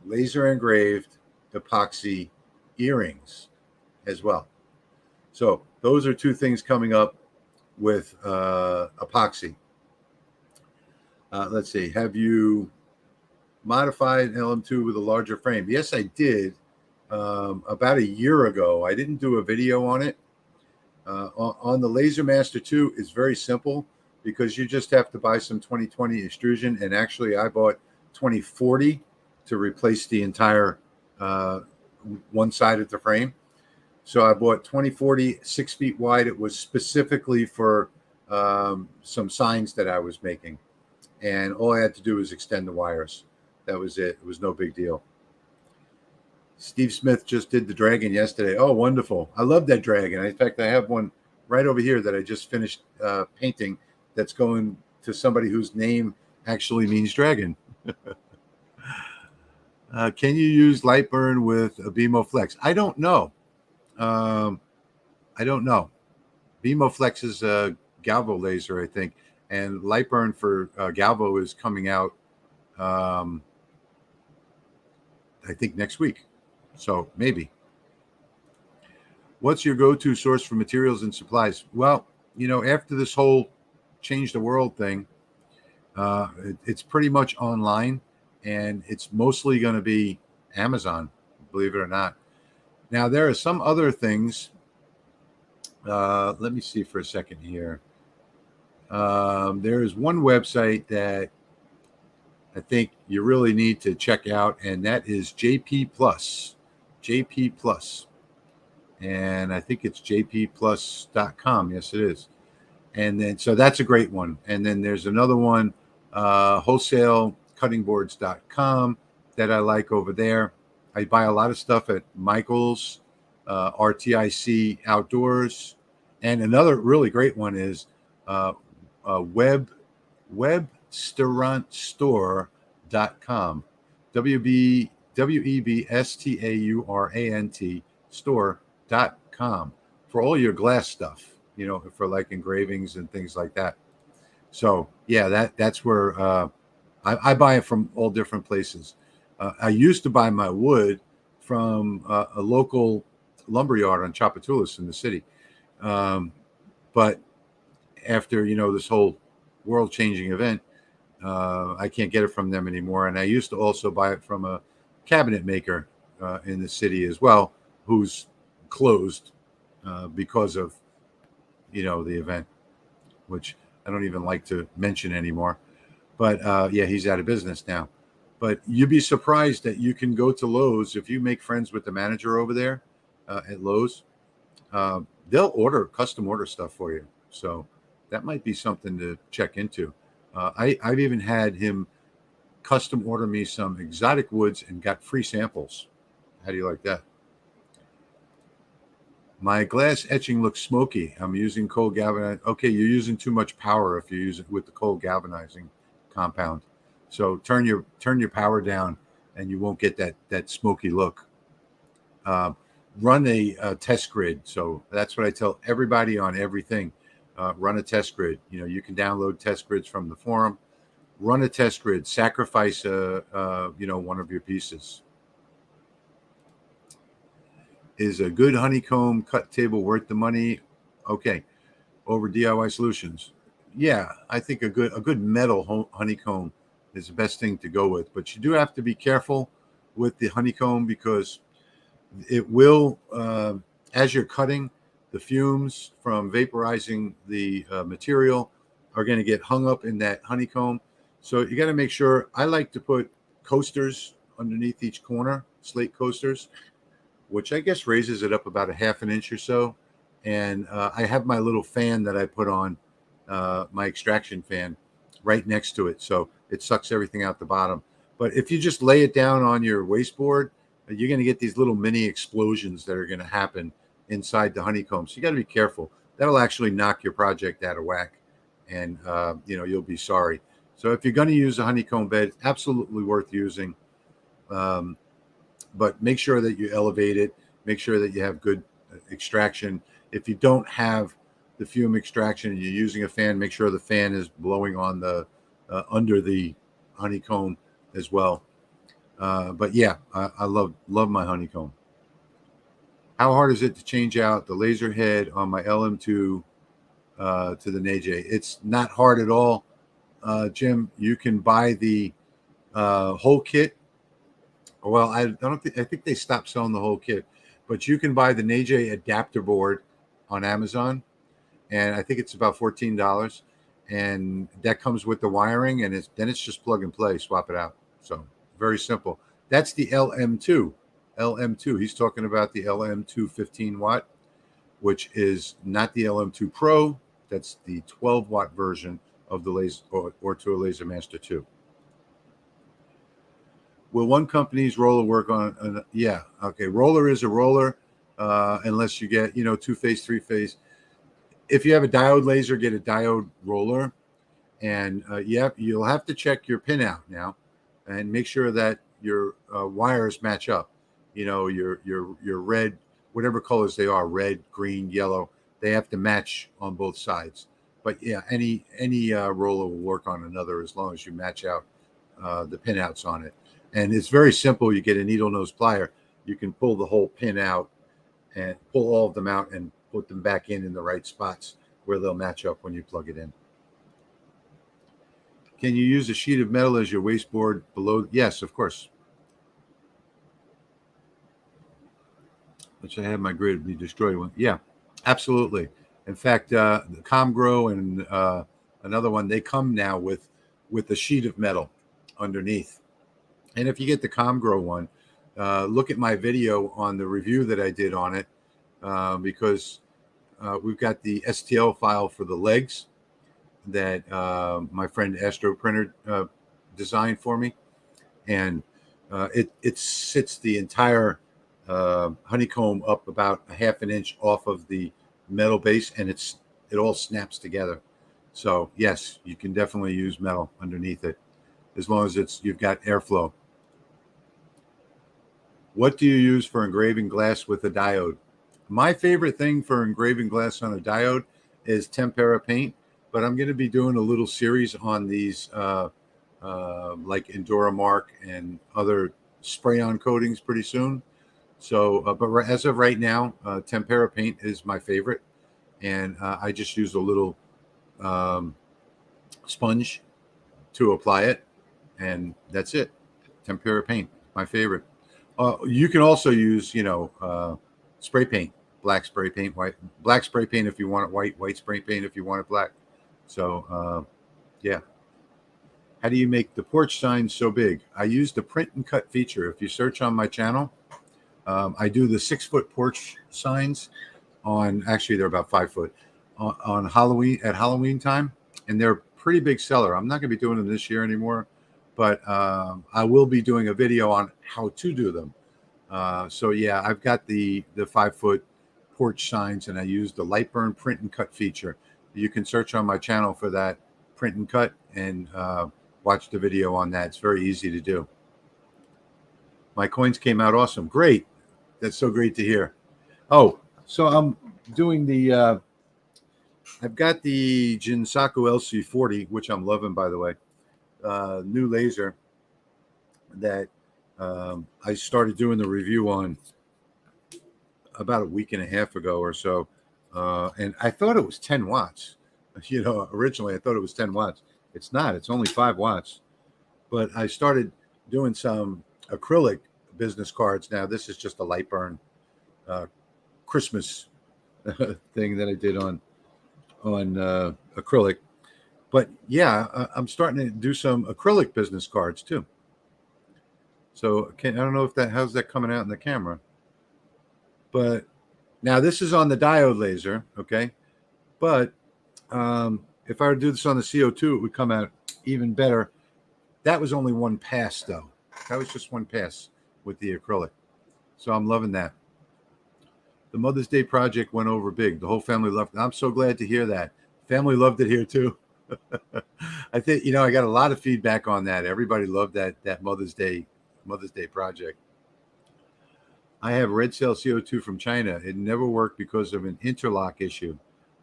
laser engraved epoxy earrings as well. So those are two things coming up with epoxy. Let's see. Have you modified LM2 with a larger frame? Yes, I did. About a year ago. I didn't do a video on it. On the Laser Master 2, it's very simple because you just have to buy some 2020 extrusion. And actually, I bought 2040 to replace the entire one side of the frame. So I bought 2040, 6 feet wide. It was specifically for some signs that I was making. And all I had to do was extend the wires. That was it. It was no big deal. Steve Smith just did the dragon yesterday. Oh, wonderful. I love that dragon. In fact, I have one right over here that I just finished painting that's going to somebody whose name actually means dragon. Can you use Lightburn with a BMO Flex? I don't know. I don't know. BMO Flex is a Galvo laser, I think. And Lightburn for Galvo is coming out, I think, next week. So maybe. What's your go-to source for materials and supplies? Well, after this whole change the world thing, it's pretty much online, and it's mostly going to be Amazon, believe it or not. Now, there are some other things. Let me see for a second here. There is one website that I think you really need to check out, and that is JP Plus. JP Plus. and I think it's jpplus.com. Yes, it is. And then, so that's a great one. And then there's another one, wholesalecuttingboards.com, that I like over there. I buy a lot of stuff at Michael's, RTIC Outdoors. And another really great one is uh, webstaurantstore.com. WEBSTAURANT store.com for all your glass stuff, for like engravings and things like that. So yeah, that's where I buy it from all different places. I used to buy my wood from a local lumberyard on Chapatulas in the city, but after this whole world changing event, I can't get it from them anymore. And I used to also buy it from a cabinet maker in the city as well, who's closed because of the event, which I don't even like to mention anymore. But yeah, he's out of business now. But you'd be surprised that you can go to Lowe's if you make friends with the manager over there at Lowe's. They'll custom order stuff for you. So that might be something to check into. I've even had him custom order me some exotic woods and got free samples. How do you like that? My glass etching looks smoky. I'm using cold galvanizing. Okay, you're using too much power if you use it with the cold galvanizing compound. So turn your power down, and you won't get that smoky look. Run a test grid. So that's what I tell everybody on everything. Run a test grid. You can download test grids from the forum. Run a test grid. Sacrifice one of your pieces. Is a good honeycomb cut table worth the money? Okay, over DIY solutions. Yeah, I think a good metal honeycomb is the best thing to go with. But you do have to be careful with the honeycomb because it will, as you're cutting, the fumes from vaporizing the material are going to get hung up in that honeycomb. So you got to make sure. I like to put coasters underneath each corner, slate coasters, which I guess raises it up about a half an inch or so. And I have my little fan that I put on, my extraction fan, right next to it. So it sucks everything out the bottom. But if you just lay it down on your wasteboard, you're going to get these little mini explosions that are going to happen inside the honeycomb. So you got to be careful. That'll actually knock your project out of whack, and you'll be sorry. So if you're going to use a honeycomb bed, absolutely worth using. But make sure that you elevate it. Make sure that you have good extraction. If you don't have the fume extraction and you're using a fan, make sure the fan is blowing on the under the honeycomb as well. But yeah, I love my honeycomb. How hard is it to change out the laser head on my LM2 to the NAJ? It's not hard at all, Jim. You can buy the whole kit. Well, I think they stopped selling the whole kit, but you can buy the NAJ adapter board on Amazon, and I think it's about $14, and that comes with the wiring, and it's just plug and play, swap it out. So very simple. That's the LM2. LM2. He's talking about the LM2 15 watt, which is not the LM2 Pro. That's the 12 watt version of the laser Ortura Laser Master 2. Will one company's roller work on? Yeah. Okay. Roller is a roller, unless you get, two-phase, three-phase. If you have a diode laser, get a diode roller. And you'll have to check your pin out now and make sure that your wires match up. Your red, whatever colors they are, red, green, yellow, they have to match on both sides. But yeah, any roller will work on another as long as you match out the pinouts on it. And it's very simple. You get a needle nose plier. You can pull the whole pin out and pull all of them out and put them back in the right spots where they'll match up when you plug it in. Can you use a sheet of metal as your wasteboard below? Yes, of course. Which I have my grid be destroyed. Yeah, absolutely. In fact, the Comgrow and another one, they come now with a sheet of metal underneath. And if you get the Comgrow one, look at my video on the review that I did on it. because we've got the STL file for the legs that my friend Astro Printer designed for me, and it sits the entire honeycomb up about a half an inch off of the metal base, and it all snaps together. So yes, you can definitely use metal underneath it as long as you've got airflow. What do you use for engraving glass with a diode? My favorite thing for engraving glass on a diode is tempera paint, but I'm going to be doing a little series on these like Enduramark and other spray-on coatings pretty soon. So, but as of right now, tempera paint is my favorite, and I just use a little um, sponge to apply it, and that's it. Tempera paint, my favorite. You can also use, spray paint, black spray paint, black spray paint if you want it white, white spray paint if you want it black. So, yeah. How do you make the porch signs so big? I use the print and cut feature. If you search on my channel, I do the 6-foot porch signs actually they're about 5 foot on Halloween at Halloween time, and they're a pretty big seller. I'm not going to be doing them this year anymore, but I will be doing a video on how to do them. So yeah, I've got the 5-foot porch signs, and I use the light burn print and cut feature. You can search on my channel for that print and cut and watch the video on that. It's very easy to do. My coins came out awesome. Great. That's so great to hear. Oh, so I'm doing I've got the Jinsaku LC40, which I'm loving, by the way. New laser that I started doing the review on about a week and a half ago or so. And I thought it was 10 watts. Originally I thought it was 10 watts. It's not. It's only 5 watts. But I started doing some acrylic business cards. Now, this is just a light burn Christmas thing that I did on acrylic. But yeah, I'm starting to do some acrylic business cards too. So I don't know how's that coming out in the camera. But now this is on the diode laser, okay? But if I were to do this on the CO2, it would come out even better. That was only one pass, though. That was just one pass with the acrylic. So I'm loving that. The Mother's Day project went over big. The whole family loved it. I'm so glad to hear that. Family loved it here, too. I think, I got a lot of feedback on that. Everybody loved that Mother's Day project. I have red cell CO2 from China. It never worked because of an interlock issue.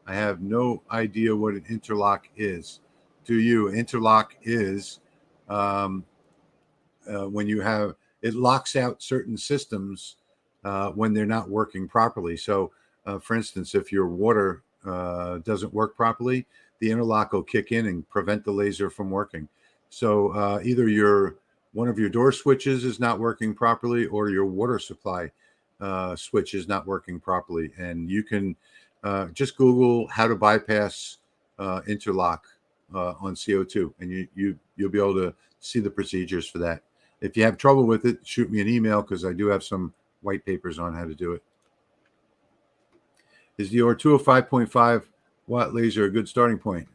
I have no idea what an interlock is. Do you? Interlock is when it locks out certain systems when they're not working properly. So, for instance, if your water doesn't work properly, the interlock will kick in and prevent the laser from working. So either one of your door switches is not working properly, or your water supply switch is not working properly. And you can just Google how to bypass interlock on CO2, and you'll be able to see the procedures for that. If you have trouble with it, shoot me an email, because I do have some white papers on how to do it. Is the Ortua 5.5 watt laser a good starting point?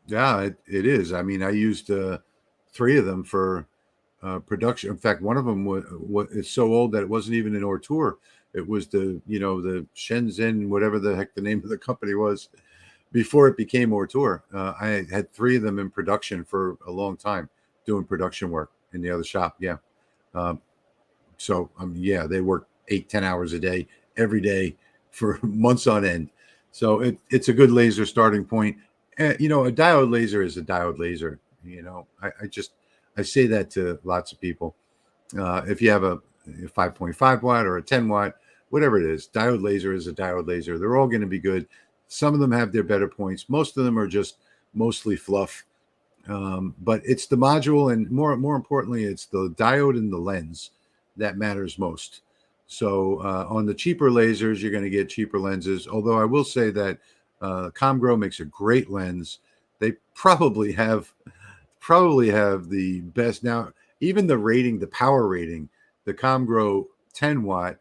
Yeah, it is. I mean, I used 3 of them for production. In fact, one of them is so old that it wasn't even an Ortua. It was the Shenzhen, whatever the heck the name of the company was, before it became Ortua. I had 3 of them in production for a long time, doing production work in the other shop. Yeah. So yeah, they work 8-10 hours a day, every day for months on end. So it's a good laser starting point. A diode laser is a diode laser. I say that to lots of people. If you have a 5.5 watt or a 10 watt, whatever it is, diode laser is a diode laser. They're all going to be good. Some of them have their better points. Most of them are just mostly fluff. But it's the module, and more importantly, it's the diode and the lens that matters most. So on the cheaper lasers, you're going to get cheaper lenses. Although I will say that Comgrow makes a great lens. They probably have the best. Now, even the power rating, the Comgrow 10 watt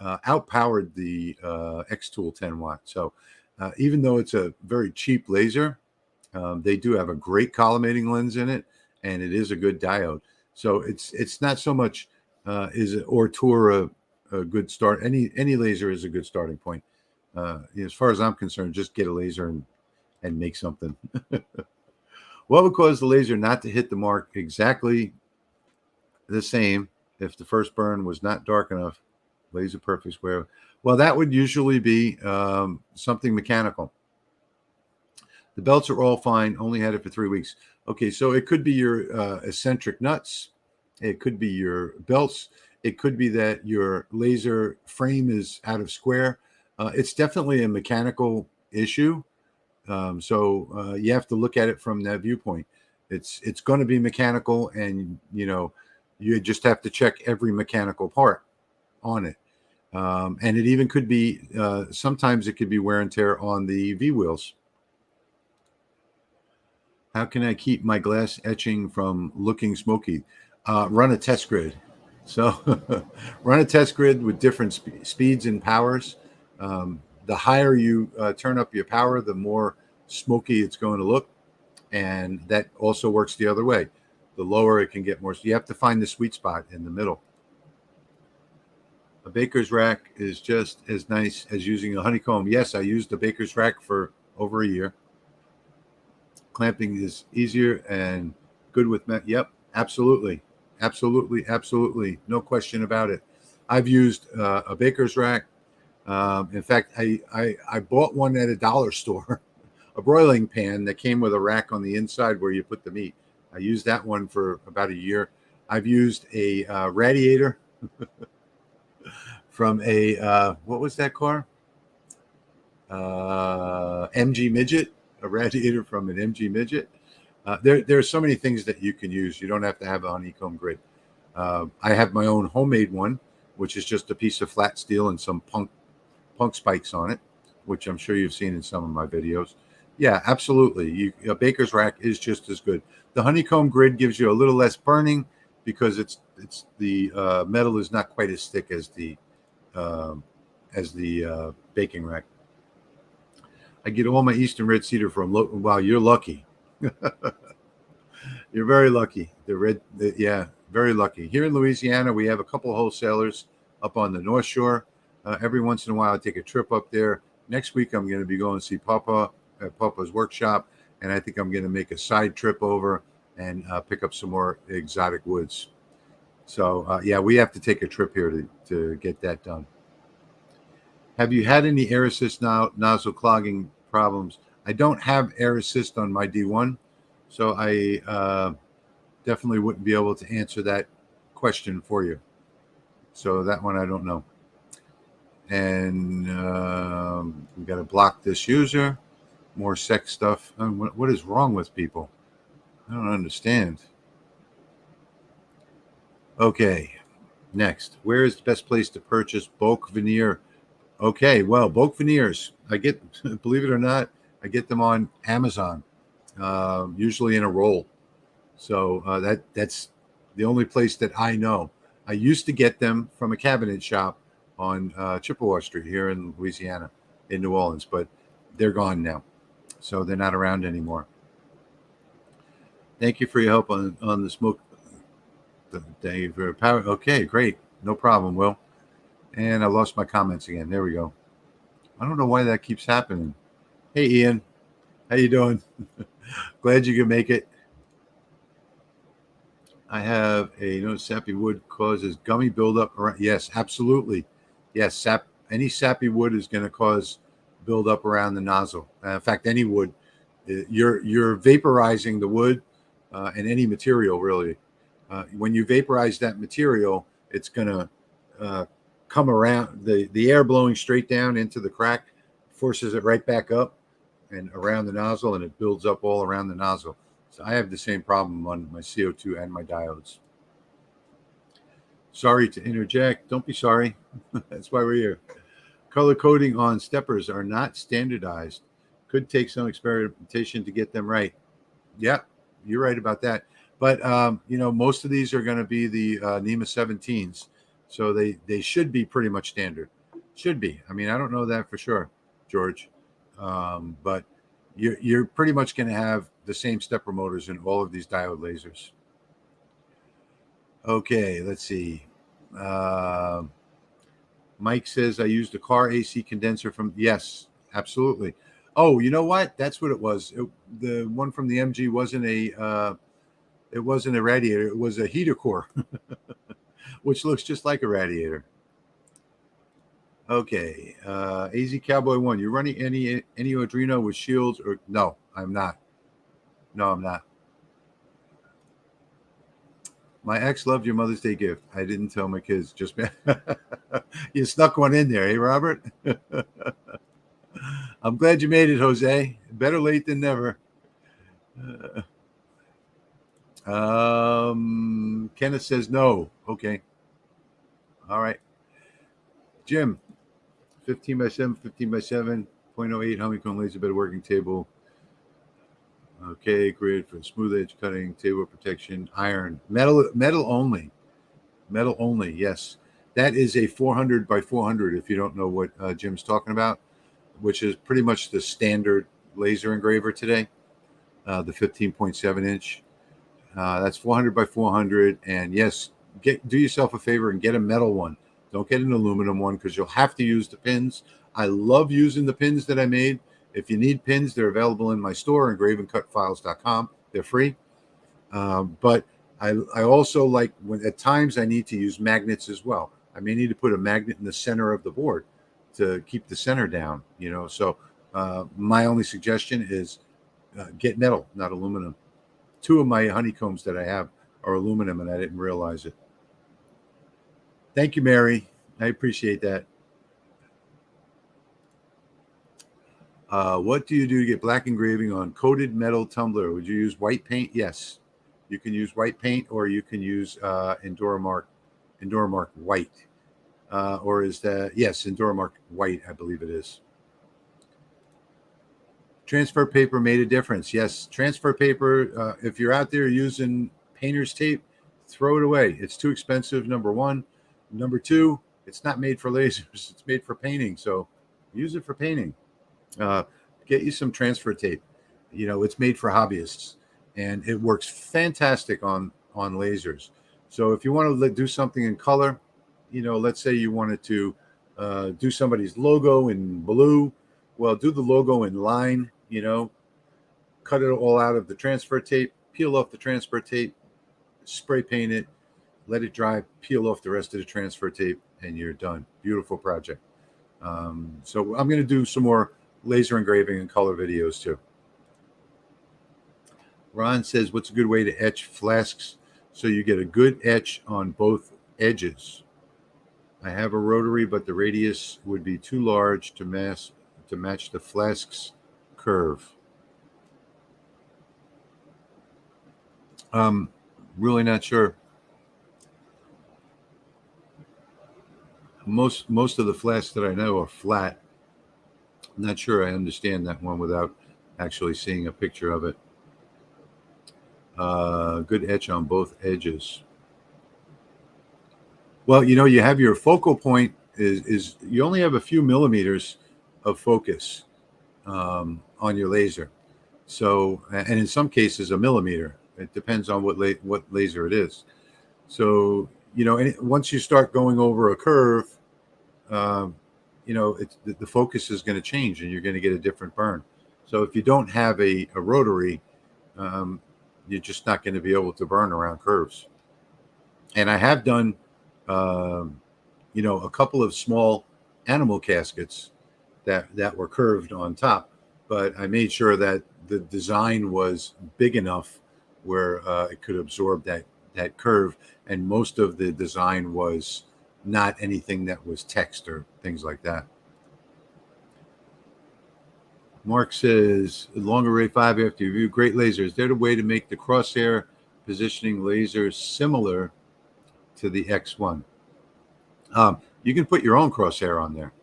outpowered the X-Tool 10 watt. So even though it's a very cheap laser, they do have a great collimating lens in it, and it is a good diode. So it's not so much is it Ortura a good start. Any laser is a good starting point. As far as I'm concerned, just get a laser and make something. What would cause the laser not to hit the mark exactly the same if the first burn was not dark enough? Laser perfect square. Well, that would usually be something mechanical. The belts are all fine. Only had it for 3 weeks. Okay, so it could be your eccentric nuts. It could be your belts. It could be that your laser frame is out of square. It's definitely a mechanical issue. So you have to look at it from that viewpoint. It's going to be mechanical, and you just have to check every mechanical part on it. And it even could be sometimes it could be wear and tear on the V wheels. How can I keep my glass etching from looking smoky? Run a test grid. So run a test grid with different speeds and powers. The higher you turn up your power, the more smoky it's going to look. And that also works the other way. The lower it can get more. So you have to find the sweet spot in the middle. A baker's rack is just as nice as using a honeycomb. Yes, I used a baker's rack for over a year. Clamping is easier and good with Yep, absolutely. No question about it. I've used a baker's rack. In fact, I bought one at a dollar store, a broiling pan that came with a rack on the inside where you put the meat. I used that one for about a year. I've used a radiator from a what was that car? MG Midget, a radiator from an MG Midget. There are so many things that you can use. You don't have to have a honeycomb grid. I have my own homemade one, which is just a piece of flat steel and some punk spikes on it, which I'm sure you've seen in some of my videos. Yeah, absolutely. A baker's rack is just as good. The honeycomb grid gives you a little less burning because it's the metal is not quite as thick as the baking rack. I get all my Eastern red cedar from local. Wow, you're lucky. You're very lucky. Yeah, very lucky. Here in Louisiana, we have a couple of wholesalers up on the North Shore. Every once in a while, I take a trip up there. Next week, I'm going to be going to see Papa at Papa's workshop, and I think I'm going to make a side trip over and pick up some more exotic woods. So, yeah, we have to take a trip here to get that done. Have you had any air assist nozzle clogging problems? I don't have air assist on my D1, so I definitely wouldn't be able to answer that question for you. So that one I don't know. And we got to block this user. More sex stuff. What is wrong with people? I don't understand. Okay, next. Where is the best place to purchase bulk veneer? Okay, well, bulk veneers, I get, believe it or not, I get them on Amazon, usually in a roll. So that's the only place that I know. I used to get them from a cabinet shop on Chippewa Street here in Louisiana, in New Orleans, but they're gone now. So they're not around anymore. Thank you for your help on the smoke. Dave, power. Okay, great. No problem, Will. And I lost my comments again. There we go. I don't know why that keeps happening. Hey, Ian. How you doing? Glad you could make it. I have a sappy wood causes gummy buildup around. Yes, absolutely. Yes, any sappy wood is going to cause buildup around the nozzle. In fact, any wood, you're vaporizing the wood and any material really. When you vaporize that material, it's going to come around. The air blowing straight down into the crack forces it right back up and around the nozzle, and it builds up all around the nozzle. So I have the same problem on my CO2 and my diodes. Sorry to interject. Don't be sorry. That's why we're here. Color coding on steppers are not standardized. Could take some experimentation to get them right. Yeah, you're right about that. But, most of these are going to be the NEMA 17s. So they should be pretty much standard. Should be. I mean, I don't know that for sure, George, but you're pretty much going to have the same stepper motors in all of these diode lasers. Okay, let's see. Mike says I used a car AC condenser from. Yes, absolutely. Oh, you know what? That's what it was. The one from the MG wasn't a. It wasn't a radiator. It was a heater core, which looks just like a radiator. Okay, AZ Cowboy 1. You're running any Arduino with shields or no? I'm not. No, I'm not. My ex loved your Mother's Day gift. I didn't tell my kids. Just you snuck one in there, hey Robert. I'm glad you made it, Jose. Better late than never. Kenneth says no. Okay. All right. Jim, 15 by 7, 15 by 7, 0.08 honeycomb laser bed working table. Okay, grid for smooth edge cutting, table protection, iron, metal only. Metal only, yes. That is a 400 by 400 if you don't know what Jim's talking about, which is pretty much the standard laser engraver today, the 15.7 inch. That's 400 by 400. And yes, do yourself a favor and get a metal one. Don't get an aluminum one because you'll have to use the pins. I love using the pins that I made. If you need pins, they're available in my store, engravingcutfiles.com. They're free. But I also like when at times I need to use magnets as well. I may need to put a magnet in the center of the board to keep the center down, So my only suggestion is get metal, not aluminum. 2 of my honeycombs that I have are aluminum, and I didn't realize it. Thank you, Mary. I appreciate that. What do you do to get black engraving on coated metal tumbler? Would you use white paint? Yes. You can use white paint, or you can use Enduramark white. Or is that, yes, Enduramark white, I believe it is. Transfer paper made a difference. Yes, transfer paper, if you're out there using painter's tape, throw it away. It's too expensive, number one. Number two, it's not made for lasers. It's made for painting. So use it for painting. Get you some transfer tape. It's made for hobbyists, and it works fantastic on lasers. So if you want to do something in color, let's say you wanted to do somebody's logo in blue. Well, do the logo in line, cut it all out of the transfer tape, peel off the transfer tape, spray paint it, let it dry, peel off the rest of the transfer tape, and you're done. Beautiful project. So I'm going to do some more laser engraving and color videos too. Ron says, what's a good way to etch flasks so you get a good etch on both edges? I have a rotary, but the radius would be too large to match the flask's curve. Really not sure. Most of the flasks that I know are flat. I'm not sure I understand that one without actually seeing a picture of it. Good etch on both edges. Well, you have your focal point is you only have a few millimeters of focus on your laser. So, and in some cases, a millimeter. It depends on what laser it is. So, once you start going over a curve, the focus is going to change, and you're going to get a different burn. So, if you don't have a rotary, you're just not going to be able to burn around curves. And I have done, a couple of small animal caskets that were curved on top, but I made sure that the design was big enough where it could absorb that curve, and most of the design was not anything that was text or things like that. Mark says, long array 5 after you view great lasers. Is there a way to make the crosshair positioning laser similar to the X1? You can put your own crosshair on there.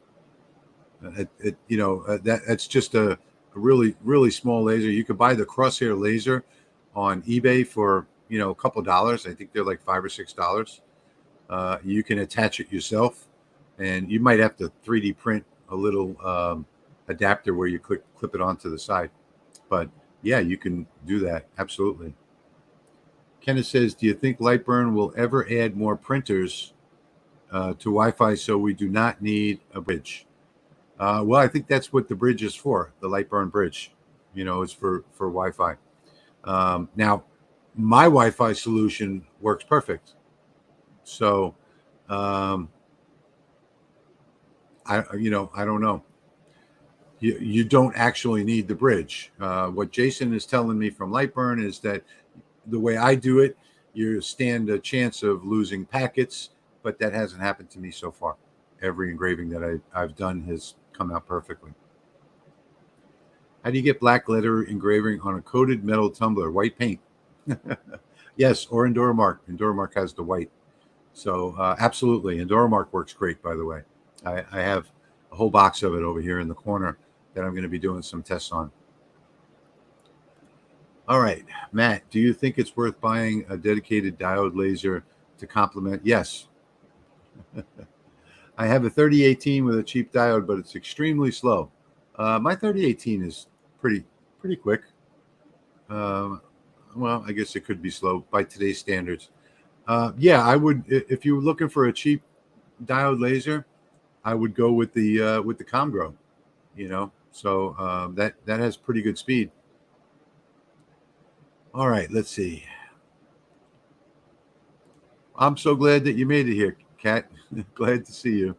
That's just a really, really small laser. You could buy the crosshair laser on eBay for, a couple dollars. I think they're like $5 or $6. You can attach it yourself, and you might have to 3D print a little adapter where you clip it onto the side. But yeah, you can do that. Absolutely. Kenneth says, do you think Lightburn will ever add more printers to Wi-Fi so we do not need a bridge? Well, I think that's what the bridge is for. The Lightburn bridge, is for Wi-Fi. Now, my Wi-Fi solution works perfect. So, I don't know. You don't actually need the bridge. What Jason is telling me from Lightburn is that the way I do it, you stand a chance of losing packets, but that hasn't happened to me so far. Every engraving that I've done has come out perfectly. How do you get black letter engraving on a coated metal tumbler? White paint. Yes, or Enduramark. Enduramark has the white. So absolutely, Enduramark works great, by the way. I have a whole box of it over here in the corner that I'm going to be doing some tests on. All right, Matt, do you think it's worth buying a dedicated diode laser to complement? Yes. I have a 3018 with a cheap diode, but it's extremely slow. My 3018 is pretty quick. Well, I guess it could be slow by today's standards. Yeah, I would. If you were looking for a cheap diode laser, I would go with the Comgrow. So that has pretty good speed. All right, let's see. I'm so glad that you made it here, Kat. Glad to see you.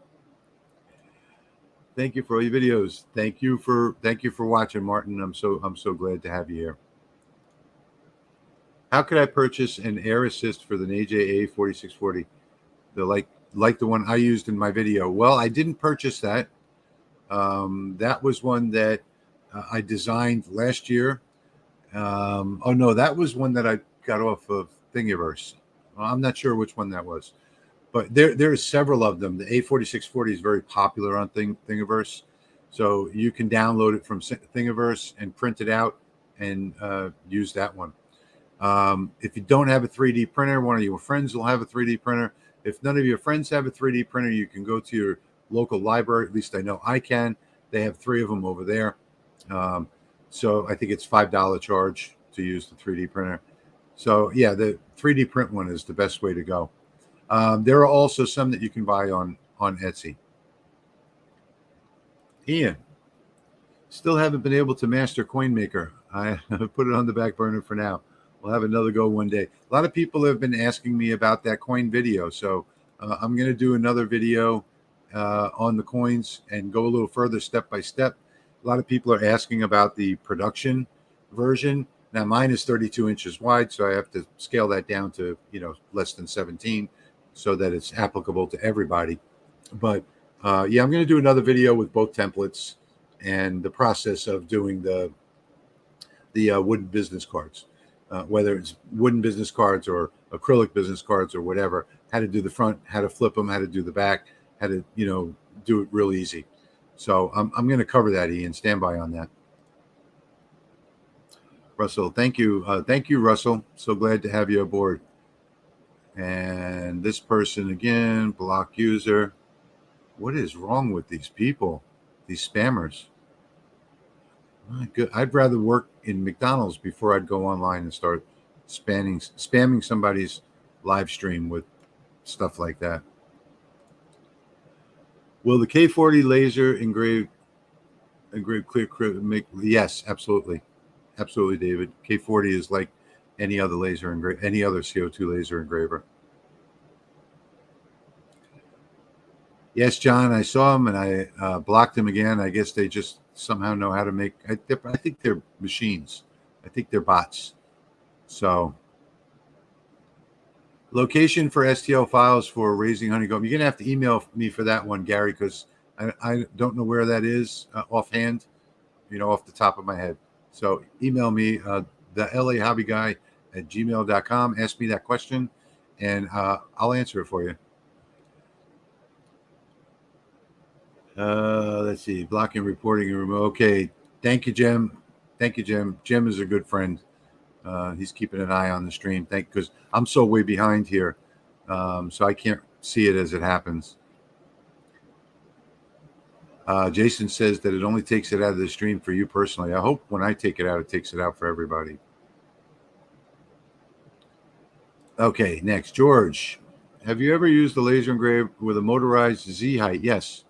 Thank you for all your videos. Thank you for watching, Martin. I'm so glad to have you here. How could I purchase an air assist for the NAJA 4640? The like the one I used in my video. Well, I didn't purchase that. That was one that I designed last year. Oh no, that was one that I got off of Thingiverse. I'm not sure which one that was, but there's several of them. The A4640 is very popular on Thingiverse, so you can download it from Thingiverse and print it out and use that one. If you don't have a 3D printer, one of your friends will have a 3D printer. If none of your friends have a 3D printer, you can go to your local library. At least I know I can. They have 3 of them over there. So I think it's $5 charge to use the 3D printer. So yeah, the 3D print one is the best way to go. There are also some that you can buy on Etsy. Ian, still haven't been able to master CoinMaker. I put it on the back burner for now. We'll have another go one day. A lot of people have been asking me about that coin video, so I'm going to do another video on the coins and go a little further step by step. A lot of people are asking about the production version. Now mine is 32 inches wide, so I have to scale that down to less than 17, so that it's applicable to everybody. But yeah, I'm going to do another video with both templates and the process of doing the wooden business cards. Whether it's wooden business cards or acrylic business cards or whatever, how to do the front, how to flip them, how to do the back, how to, do it real easy. So I'm going to cover that, Ian. Stand by on that. Russell, thank you. Thank you, Russell. So glad to have you aboard. And this person again, block user. What is wrong with these people? These spammers. Good. I'd rather work in McDonald's before I'd go online and start spamming somebody's live stream with stuff like that. Will the K40 laser engrave clear make? Yes, absolutely, David. K40 is like any other laser any other CO2 laser engraver. Yes, John, I saw them and I blocked them again. I guess they just somehow know how to make. I think they're machines. I think they're bots. So, location for STL files for raising honeycomb. You're gonna have to email me for that one, Gary, because I don't know where that is offhand. Off the top of my head. So email me the LA Hobby Guy at gmail.com. Ask me that question, and I'll answer it for you. Let's see. Blocking, reporting, and remote. Okay. Thank you, Jim. Jim is a good friend. He's keeping an eye on the stream. Because I'm so way behind here. So I can't see it as it happens. Jason says that it only takes it out of the stream for you personally. I hope when I take it out, it takes it out for everybody. Okay, next. George, have you ever used the laser engrave with a motorized Z height? Yes.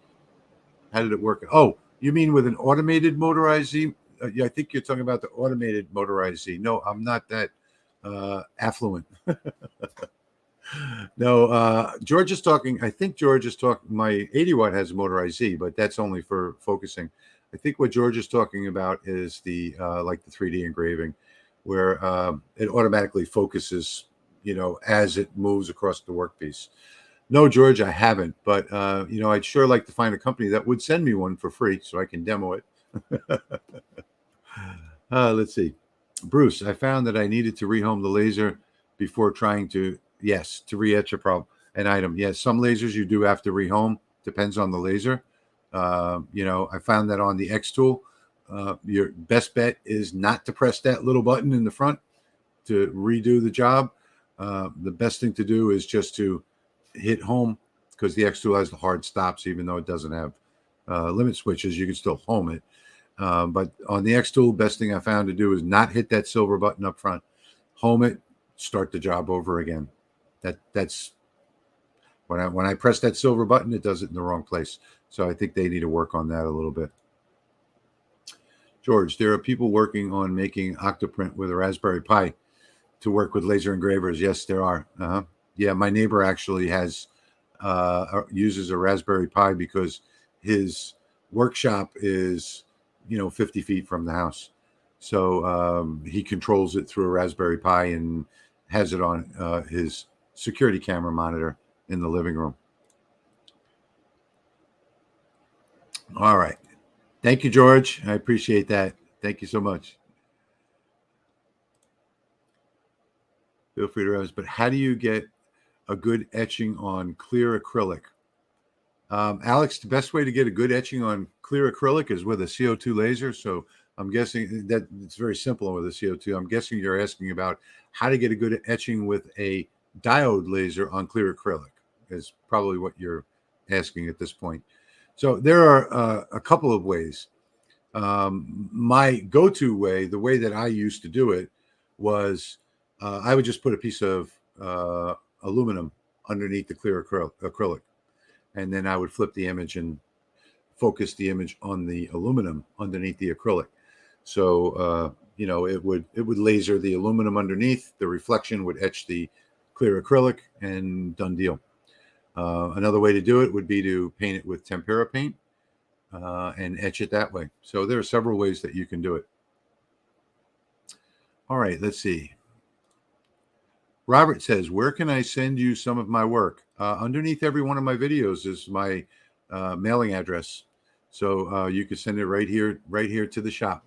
How did it work? Oh, you mean with an automated motorized Z? Yeah, I think you're talking about the automated motorized Z. No, I'm not that affluent. No, George is talking. I think George is talking. My 80 watt has a motorized Z, but that's only for focusing. I think what George is talking about is the like the 3D engraving, where it automatically focuses, as it moves across the workpiece. No, George, I haven't, but I'd sure like to find a company that would send me one for free so I can demo it. Let's see. Bruce, I found that I needed to rehome the laser before trying to, yes, to re-etch an item. Yes, some lasers you do have to rehome. Depends on the laser. I found that on the X tool, your best bet is not to press that little button in the front to redo the job. The best thing to do is just to hit home, because the X tool has the hard stops, even though it doesn't have limit switches. You can still home it. But on the X tool, best thing I found to do is not hit that silver button up front. Home it, start the job over again. That's when I press that silver button, it does it in the wrong place. So I think they need to work on that a little bit. George, there are people working on making Octoprint with a Raspberry Pi to work with laser engravers. Yes, there are. Yeah, my neighbor actually uses a Raspberry Pi because his workshop is 50 feet from the house. So he controls it through a Raspberry Pi and has it on his security camera monitor in the living room. All right. Thank you, George. I appreciate that. Thank you so much. Feel free to ask, but how do you get a good etching on clear acrylic? Alex, the best way to get a good etching on clear acrylic is with a CO2 laser. So I'm guessing that it's very simple with a CO2. I'm guessing you're asking about how to get a good etching with a diode laser on clear acrylic is probably what you're asking at this point. So there are a couple of ways. My go-to way, the way that I used to do it, was I would just put a piece of aluminum underneath the clear acrylic. And then I would flip the image and focus the image on the aluminum underneath the acrylic. So it would laser the aluminum underneath. The reflection would etch the clear acrylic, and done deal. Another way to do it would be to paint it with tempera paint and etch it that way. So there are several ways that you can do it. All right, let's see. Robert says, where can I send you some of my work? Underneath every one of my videos is my mailing address. So you can send it right here to the shop.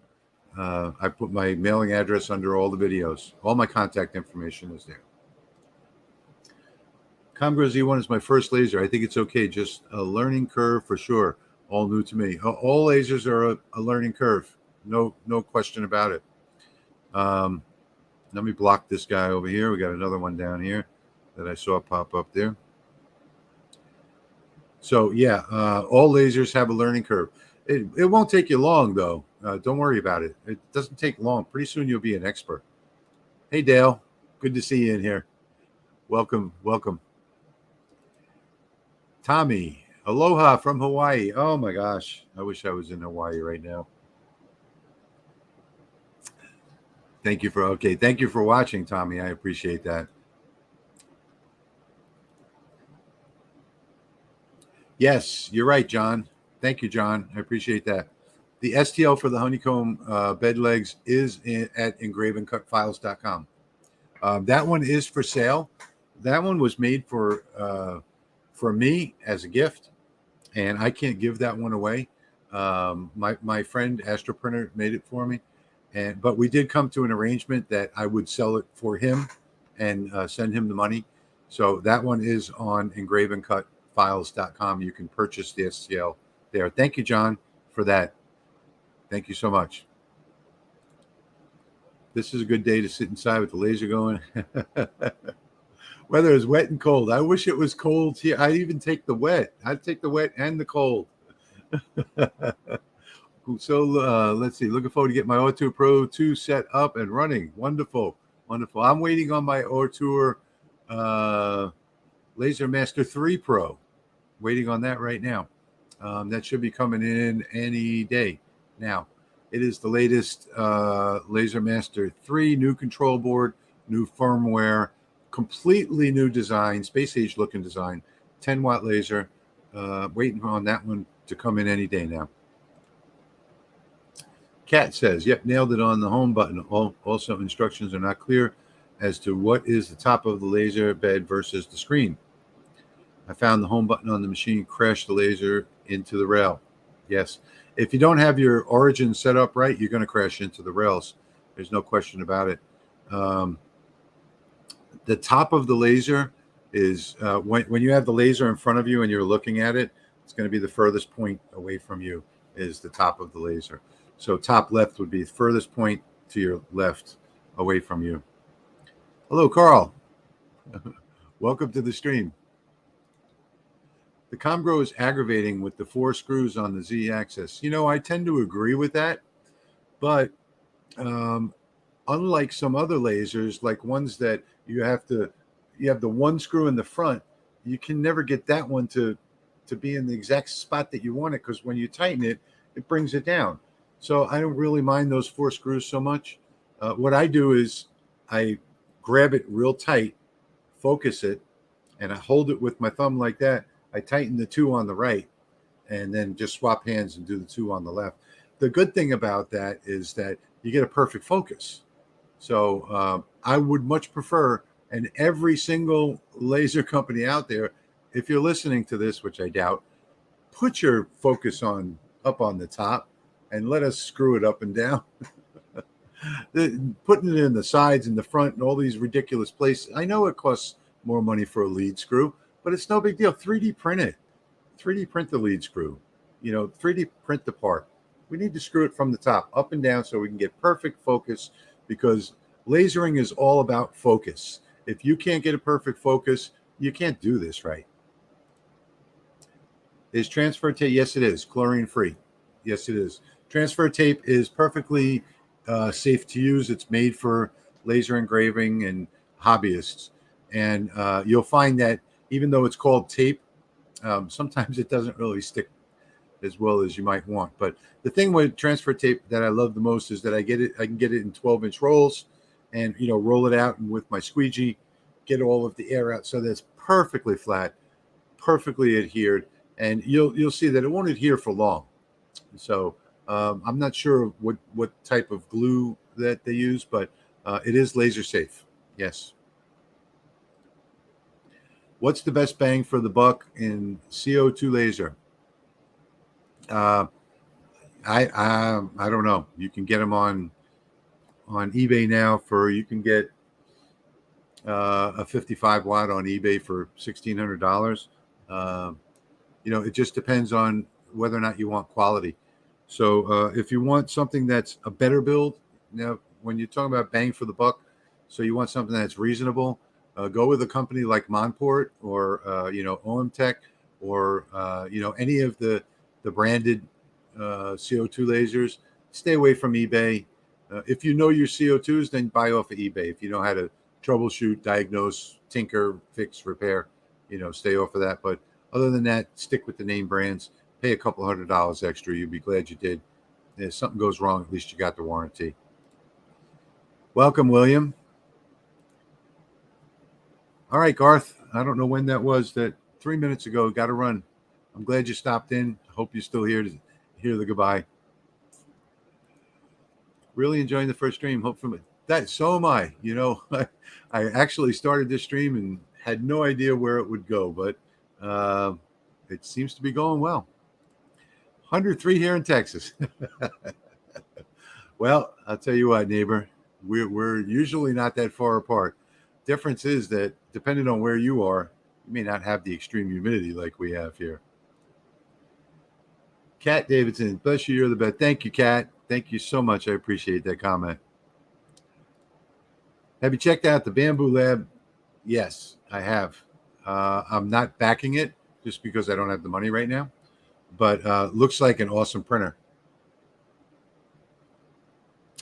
I put my mailing address under all the videos. All my contact information is there. Comgro Z1 is my first laser. I think it's okay. Just a learning curve for sure. All new to me. All lasers are a learning curve. No question about it. Let me block this guy over here. We got another one down here that I saw pop up there. So yeah, all lasers have a learning curve. It won't take you long though. Don't worry about it. It doesn't take long. Pretty soon you'll be an expert. Hey Dale, good to see you in here. Welcome. Tommy, aloha from Hawaii. Oh my gosh, I wish I was in Hawaii right now. Thank you for watching, Tommy. I appreciate that. Yes, you're right, John. Thank you, John. I appreciate that. The STL for the honeycomb bed legs is at engraveandcutfiles.com. That one is for sale. That one was made for me as a gift, and I can't give that one away. My friend Astroprinter made it for me, but we did come to an arrangement that I would sell it for him and send him the money. So that one is on engraveandcutfiles.com. You can purchase the STL there. Thank you, John, for that. Thank you so much. This is a good day to sit inside with the laser going. Weather is wet and cold. I wish it was cold here. I'd even take the wet. I'd take the wet and the cold. So let's see. Looking forward to get my Auto Pro 2 set up and running. Wonderful. Wonderful. I'm waiting on my Auto Laser Master 3 Pro. Waiting on that right now. That should be coming in any day now. It is the latest Laser Master 3, new control board, new firmware, completely new design, space age looking design, 10-watt laser. Waiting on that one to come in any day now. Kat says, yep, nailed it on the home button. Also, instructions are not clear as to what is the top of the laser bed versus the screen. I found the home button on the machine, crashed the laser into the rail. Yes. If you don't have your origin set up right, you're going to crash into the rails. There's no question about it. The top of the laser is when you have the laser in front of you and you're looking at it, it's going to be the furthest point away from you is the top of the laser. So top left would be the furthest point to your left away from you. Hello, Carl. Welcome to the stream. The ComGrow is aggravating with the 4 screws on the Z-axis. I tend to agree with that, but unlike some other lasers, like ones that you have the one screw in the front, you can never get that one to be in the exact spot that you want it, because when you tighten it, it brings it down. So I don't really mind those 4 screws so much. What I do is I grab it real tight, focus it, and I hold it with my thumb like that. I tighten the 2 on the right and then just swap hands and do the 2 on the left. The good thing about that is that you get a perfect focus. So I would much prefer, and every single laser company out there, if you're listening to this, which I doubt, put your focus up on the top and let us screw it up and down. Putting it in the sides and the front and all these ridiculous places. I know it costs more money for a lead screw, but it's no big deal. 3D print it. 3D print the lead screw. 3D print the part. We need to screw it from the top up and down so we can get perfect focus, because lasering is all about focus. If you can't get a perfect focus, you can't do this right. Is transfer tape? Yes, it is. Chlorine free. Yes, it is. Transfer tape is perfectly safe to use. It's made for laser engraving and hobbyists. And you'll find that even though it's called tape, sometimes it doesn't really stick as well as you might want. But the thing with transfer tape that I love the most is that I can get it in 12-inch rolls and, roll it out, and with my squeegee, get all of the air out so that it's perfectly flat, perfectly adhered. And you'll see that it won't adhere for long. So I'm not sure what type of glue that they use, but it is laser safe. Yes. What's the best bang for the buck in CO2 laser? I don't know. You can get them on eBay now you can get a 55 watt on eBay for $1,600. It just depends on whether or not you want quality. So if you want something that's a better build, now when you're talking about bang for the buck, so you want something that's reasonable, go with a company like Monport or OMTech or any of the branded CO2 lasers. Stay away from eBay. If you know your CO2s, then buy off of eBay. If you know how to troubleshoot, diagnose, tinker, fix, repair, stay off of that. But other than that, stick with the name brands. Pay a couple $100 extra. You'll be glad you did. If something goes wrong, at least you got the warranty. Welcome, William. All right, Garth. I don't know when that was. That 3 minutes ago. Got to run. I'm glad you stopped in. Hope you're still here to hear the goodbye. Really enjoying the first stream. Hopefully that. So am I. I actually started this stream and had no idea where it would go, but it seems to be going well. 103 here in Texas. Well, I'll tell you what, neighbor, we're usually not that far apart. Difference is that depending on where you are, you may not have the extreme humidity like we have here. Kat Davidson, bless you, you're the best. Thank you, Kat. Thank you so much. I appreciate that comment. Have you checked out the Bamboo Lab Yes, I have. I'm not backing it just because I don't have the money right now, but looks like an awesome printer.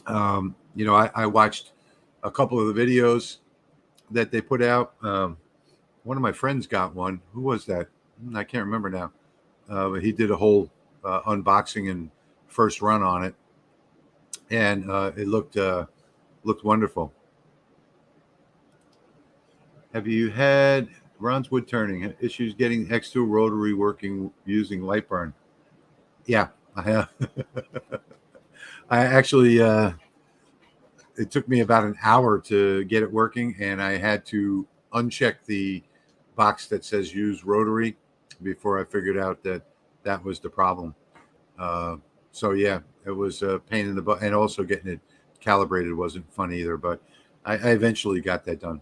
I watched a couple of the videos that they put out. One of my friends got one. Who was that? I can't remember now. But he did a whole unboxing and first run on it, and it looked wonderful. Have you had Ron's wood turning issues getting X2 rotary working using light burn? Yeah, I have. I actually it took me about an hour to get it working, and I had to uncheck the box that says use rotary before I figured out that that was the problem. Uh, so yeah, it was a pain in the butt, and also getting it calibrated wasn't fun either. But I eventually got that done.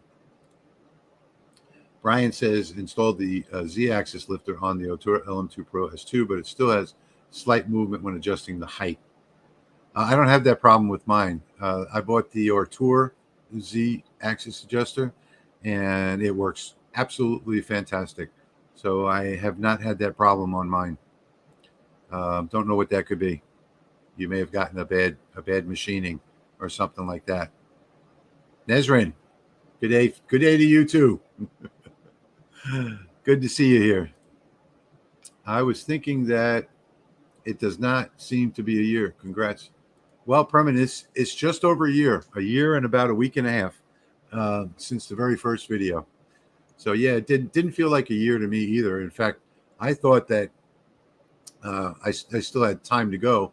Brian says installed the Z-axis lifter on the Otura LM2 Pro S2, but it still has slight movement when adjusting the height. I don't have that problem with mine. I bought the Ortur Z-axis adjuster, and it works absolutely fantastic. So I have not had that problem on mine. Don't know what that could be. You may have gotten a bad machining or something like that. Nezrin, good day. Good day to you too. Good to see you here. I was thinking that it does not seem to be a year. Congrats. Well, Perman, it's just over a year and about a week and a half since the very first video. So yeah, it didn't feel like a year to me either. In fact, I thought that I still had time to go,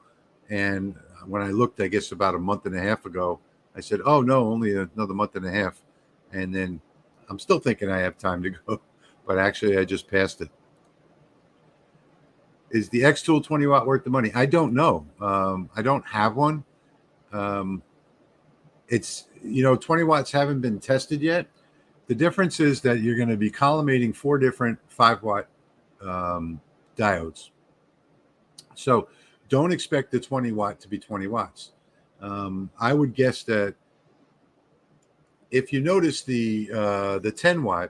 and when I looked, I guess about a month and a half ago, I said, "Oh no, only another month and a half," and then I'm still thinking I have time to go, but actually I just passed it. Is the X Tool 20 watt worth the money? I don't know. I don't have one. Um, it's 20 watts haven't been tested yet. The difference is that you're going to be collimating 4 different 5 watt diodes. So don't expect the 20 watt to be 20 watts. I would guess that if you notice the 10 watt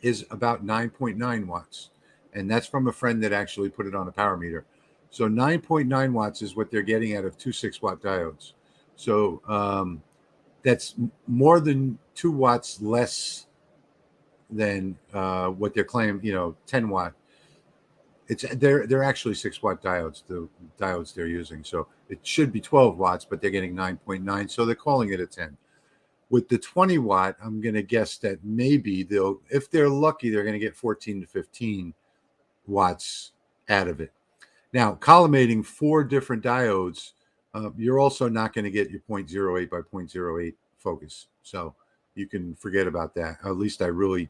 is about 9.9 watts, and that's from a friend that actually put it on a power meter. So 9.9 watts is what they're getting out of 2 6-watt diodes. So that's more than 2 watts less than what they're claiming. 10 watt. They're actually 6-watt diodes. The diodes they're using. So it should be 12 watts, but they're getting 9.9. So they're calling it a 10. With the 20 watt, I'm going to guess that maybe if they're lucky, they're going to get 14 to 15 watts out of it. Now, collimating 4 different diodes, you're also not going to get your 0.08 by 0.08 focus. So you can forget about that. At least I really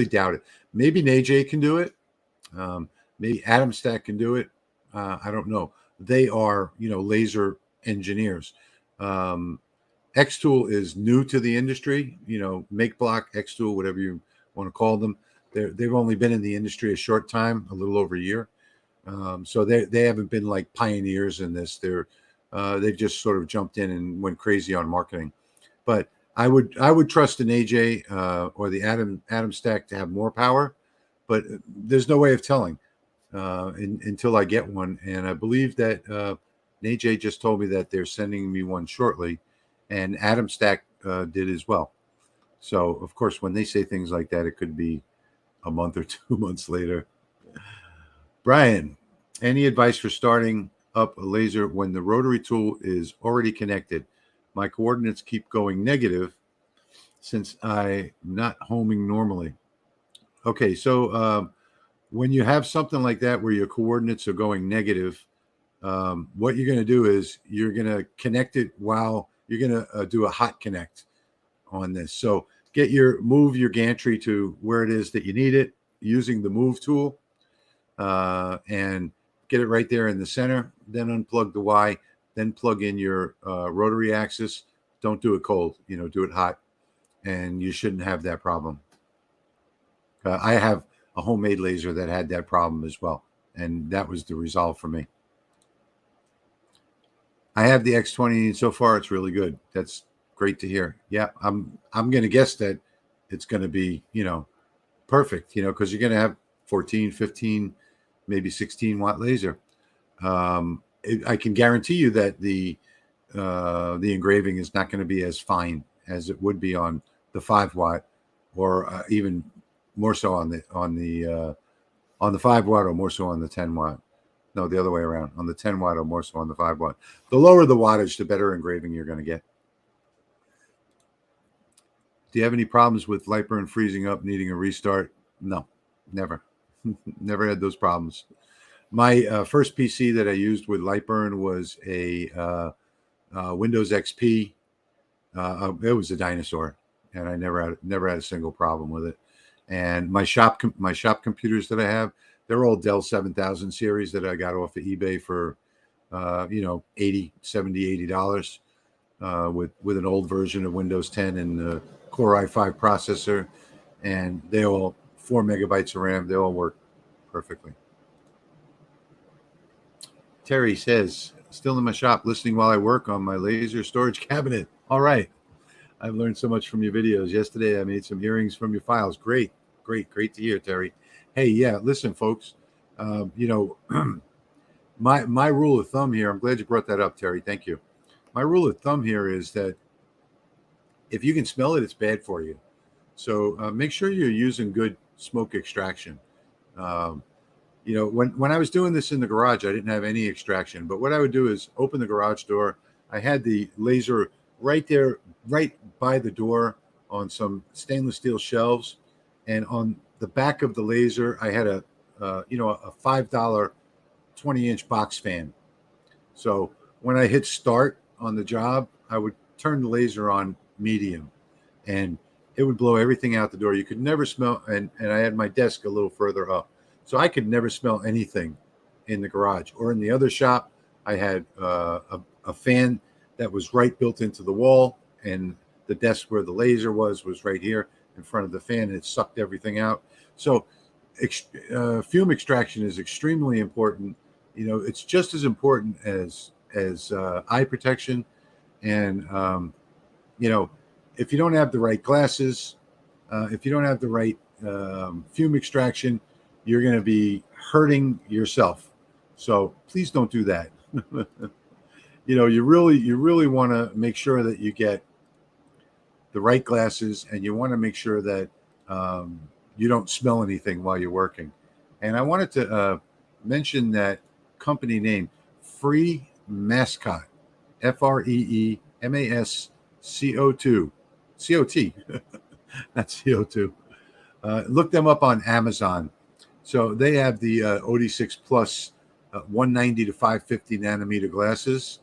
doubt it. Maybe NAJ can do it. Maybe Adam Stack can do it. I don't know. They are, laser engineers. X-Tool is new to the industry, Make Block, X-Tool, whatever you want to call them. They've only been in the industry a short time, a little over a year. So they haven't been like pioneers in this. They've just sort of jumped in and went crazy on marketing. But I would trust an AJ or the Adam Stack to have more power, but there's no way of telling until I get one. And I believe that AJ just told me that they're sending me one shortly, and Adam Stack did as well. So of course, when they say things like that, it could be a month or 2 months later. Brian, any advice for starting up a laser when the rotary tool is already connected? My coordinates keep going negative since I'm not homing normally. Okay, so when you have something like that where your coordinates are going negative, what you're going to do is you're going to connect it while you're going to do a hot connect on this. So move your gantry to where it is that you need it using the move tool, and get it right there in the center. Then unplug the Y, then plug in your rotary axis. Don't do it cold, do it hot, and you shouldn't have that problem. I have a homemade laser that had that problem as well, and that was the resolve for me. I have the X20, and so far it's really good. That's great to hear. Yeah, I'm going to guess that it's going to be, perfect, because you're going to have 14, 15, maybe 16 watt laser. I can guarantee you that the engraving is not going to be as fine as it would be on the 5 watt, or even more so on the 5 watt, or more so on the 10 watt. No, the other way around. On the 10 watt, or more so on the 5 watt. The lower the wattage, the better engraving you're going to get. Do you have any problems with Lightburn freezing up, needing a restart? No, never. Never had those problems. My first PC that I used with Lightburn was a Windows XP. It was a dinosaur, and I never had a single problem with it. And my shop computers that I have, they're all Dell 7000 series that I got off of eBay for $80, $70, $80 with an old version of Windows 10 and the Core i5 processor, and they all 4 megabytes of RAM. They all work perfectly. Terry says, still in my shop, listening while I work on my laser storage cabinet. All right. I've learned so much from your videos. Yesterday, I made some earrings from your files. Great to hear, Terry. Hey, yeah, listen, folks. My rule of thumb here, I'm glad you brought that up, Terry. Thank you. My rule of thumb here is that if you can smell it, it's bad for you. So make sure you're using good smoke extraction. When I was doing this in the garage, I didn't have any extraction. But what I would do is open the garage door. I had the laser right there, right by the door on some stainless steel shelves. And on the back of the laser, I had a $5 20-inch box fan. So when I hit start on the job, I would turn the laser on medium, and it would blow everything out the door. You could never smell, and I had my desk a little further up, so I could never smell anything in the garage. Or in the other shop, I had a fan that was right built into the wall, and the desk where the laser was right here in front of the fan, and it sucked everything out. So fume extraction is extremely important. It's just as important as eye protection. And if you don't have the right glasses, if you don't have the right fume extraction, you're going to be hurting yourself. So please don't do that. You really want to make sure that you get the right glasses, and you want to make sure that you don't smell anything while you're working. And I wanted to mention that company name, Free Mascot, FREEMASCOT, COT, not CO2. Look them up on Amazon. So they have the OD6 Plus 190 to 550 nanometer glasses.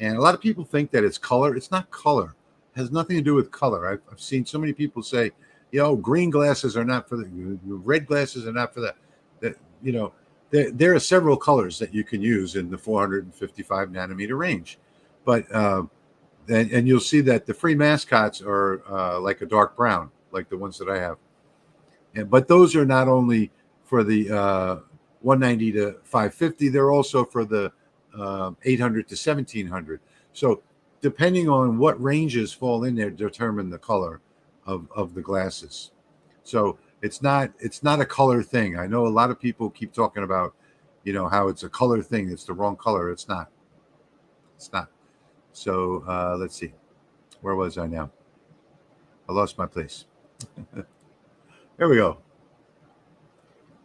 And a lot of people think that it's color. It's not color. It has nothing to do with color. I've seen so many people say, green glasses are not for the red glasses are not for that. There are several colors that you can use in the 455 nanometer range. But and you'll see that the Free Mascots are like a dark brown, like the ones that I have. But those are not only for the 190 to 550, they're also for the 800 to 1700. So depending on what ranges fall in there, determine the color of the glasses. So it's not a color thing. I know a lot of people keep talking about, how it's a color thing. It's the wrong color. It's not. So let's see. Where was I now? I lost my place. There we go.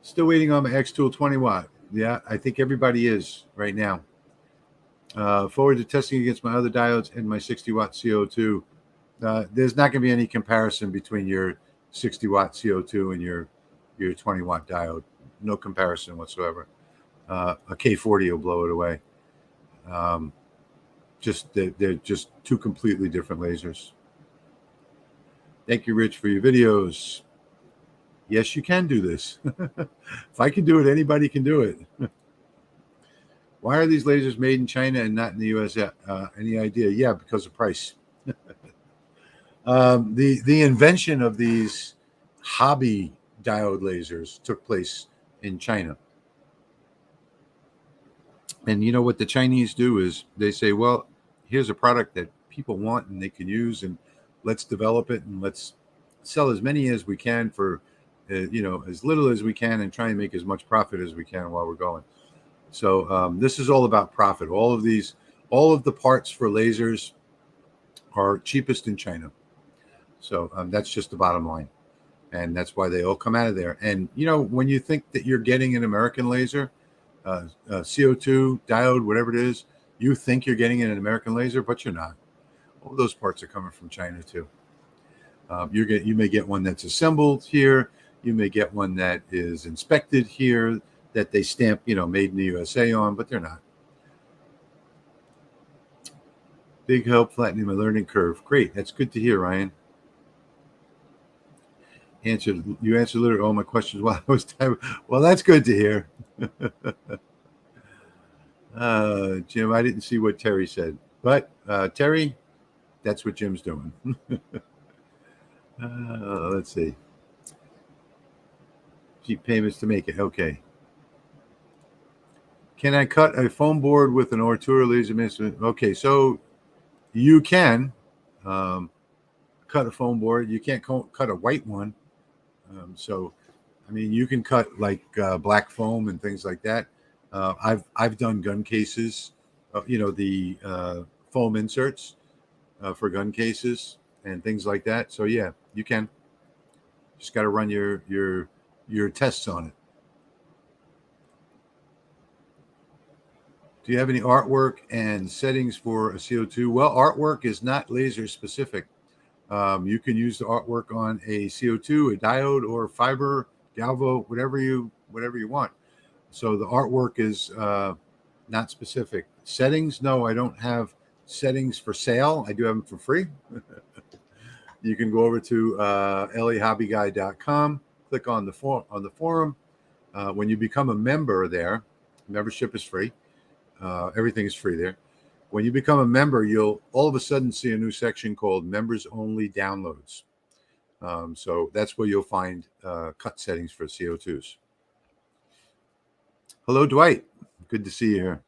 Still waiting on my X-Tool 20 watt. Yeah, I think everybody is right now. Forward to testing against my other diodes and my 60 watt CO2. There's not going to be any comparison between your 60 watt CO2 and your 20 watt diode. No comparison whatsoever. A K40 will blow it away. They're just two completely different lasers. Thank you, Rich, for your videos. Yes, you can do this. If I can do it, anybody can do it. Why are these lasers made in China and not in the US? Any idea? Yeah, because of price. The invention of these hobby diode lasers took place in China. And you know what the Chinese do is they say, well, here's a product that people want and they can use, and let's develop it and let's sell as many as we can for, as little as we can, and try and make as much profit as we can while we're going. So this is all about profit. All of the parts for lasers are cheapest in China. So that's just the bottom line. And that's why they all come out of there. And, when you think that you're getting an American laser, CO2, diode, whatever it is, you think you're getting an American laser, but you're not. All those parts are coming from China too. You may get one that's assembled here. You may get one that is inspected here, that they stamp, made in the USA on, but they're not. Big help flattening my learning curve. Great. That's good to hear, Ryan. You answered literally all my questions while I was typing. Well, that's good to hear. Jim, I didn't see what Terry said, but Terry, that's what Jim's doing. Let's see. Keep payments to make it. Okay. Can I cut a foam board with an Ortura laser management? Okay, so you can cut a foam board. You can't cut a white one. So, I mean, you can cut like black foam and things like that. I've done gun cases, the foam inserts for gun cases and things like that. So yeah, you can. Just got to run your tests on it. Do you have any artwork and settings for a CO2? Well, artwork is not laser specific. You can use the artwork on a CO2, a diode, or fiber, galvo, whatever you want. So the artwork is not specific. Settings? No, I don't have settings for sale. I do have them for free. You can go over to lahobbyguy.com, click on the forum. When you become a member there, membership is free. Everything is free there. When you become a member, you'll all of a sudden see a new section called Members Only Downloads. So that's where you'll find cut settings for CO2s. Hello, Dwight. Good to see you here.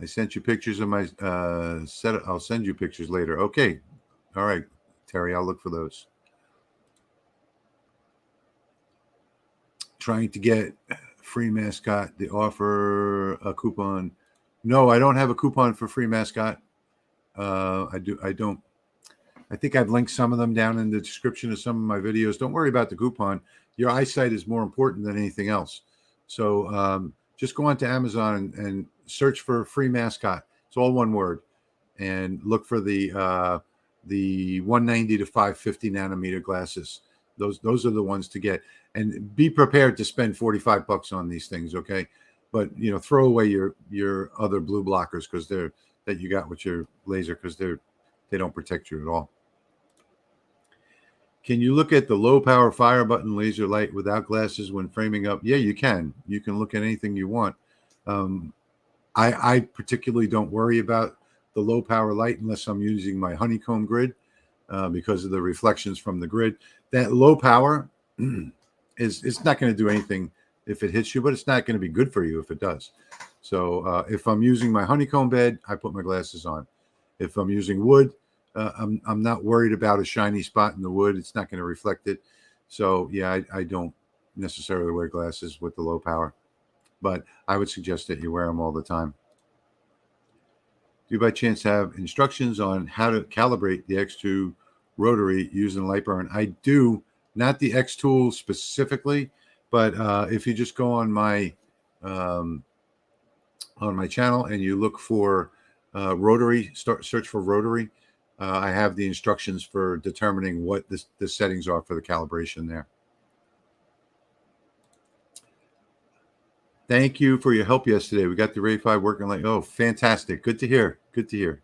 I sent you pictures of my set. I'll send you pictures later. Okay. All right, Terry, I'll look for those. Trying to get free mascot. They offer a coupon. No, I don't have a coupon for free mascot. I don't. I think I've linked some of them down in the description of some of my videos. Don't worry about the coupon. Your eyesight is more important than anything else. So just go on to Amazon and search for free mascot. It's all one word, and look for the 190 to 550 nanometer glasses. Those are the ones to get, and be prepared to spend $45 on these things. Okay, but throw away your other blue blockers because that you got with your laser, because they don't protect you at all. Can you look at the low power fire button laser light without glasses when framing up? Yeah, you can. You can look at anything you want. I particularly don't worry about the low power light unless I'm using my honeycomb grid because of the reflections from the grid. That low power it's not going to do anything if it hits you, but it's not going to be good for you if it does. So if I'm using my honeycomb bed, I put my glasses on. If I'm using wood, I'm not worried about a shiny spot in the wood. It's not going to reflect it. So yeah, I don't necessarily wear glasses with the low power, but I would suggest that you wear them all the time. Do you by chance have instructions on how to calibrate the X2 rotary using Lightburn? I do, not the X tool specifically, but if you just go on my channel and you look for rotary, search for rotary, I have the instructions for determining what the settings are for the calibration there. Thank you for your help yesterday. We got the Ray 5 working like, oh, fantastic. Good to hear. Good to hear.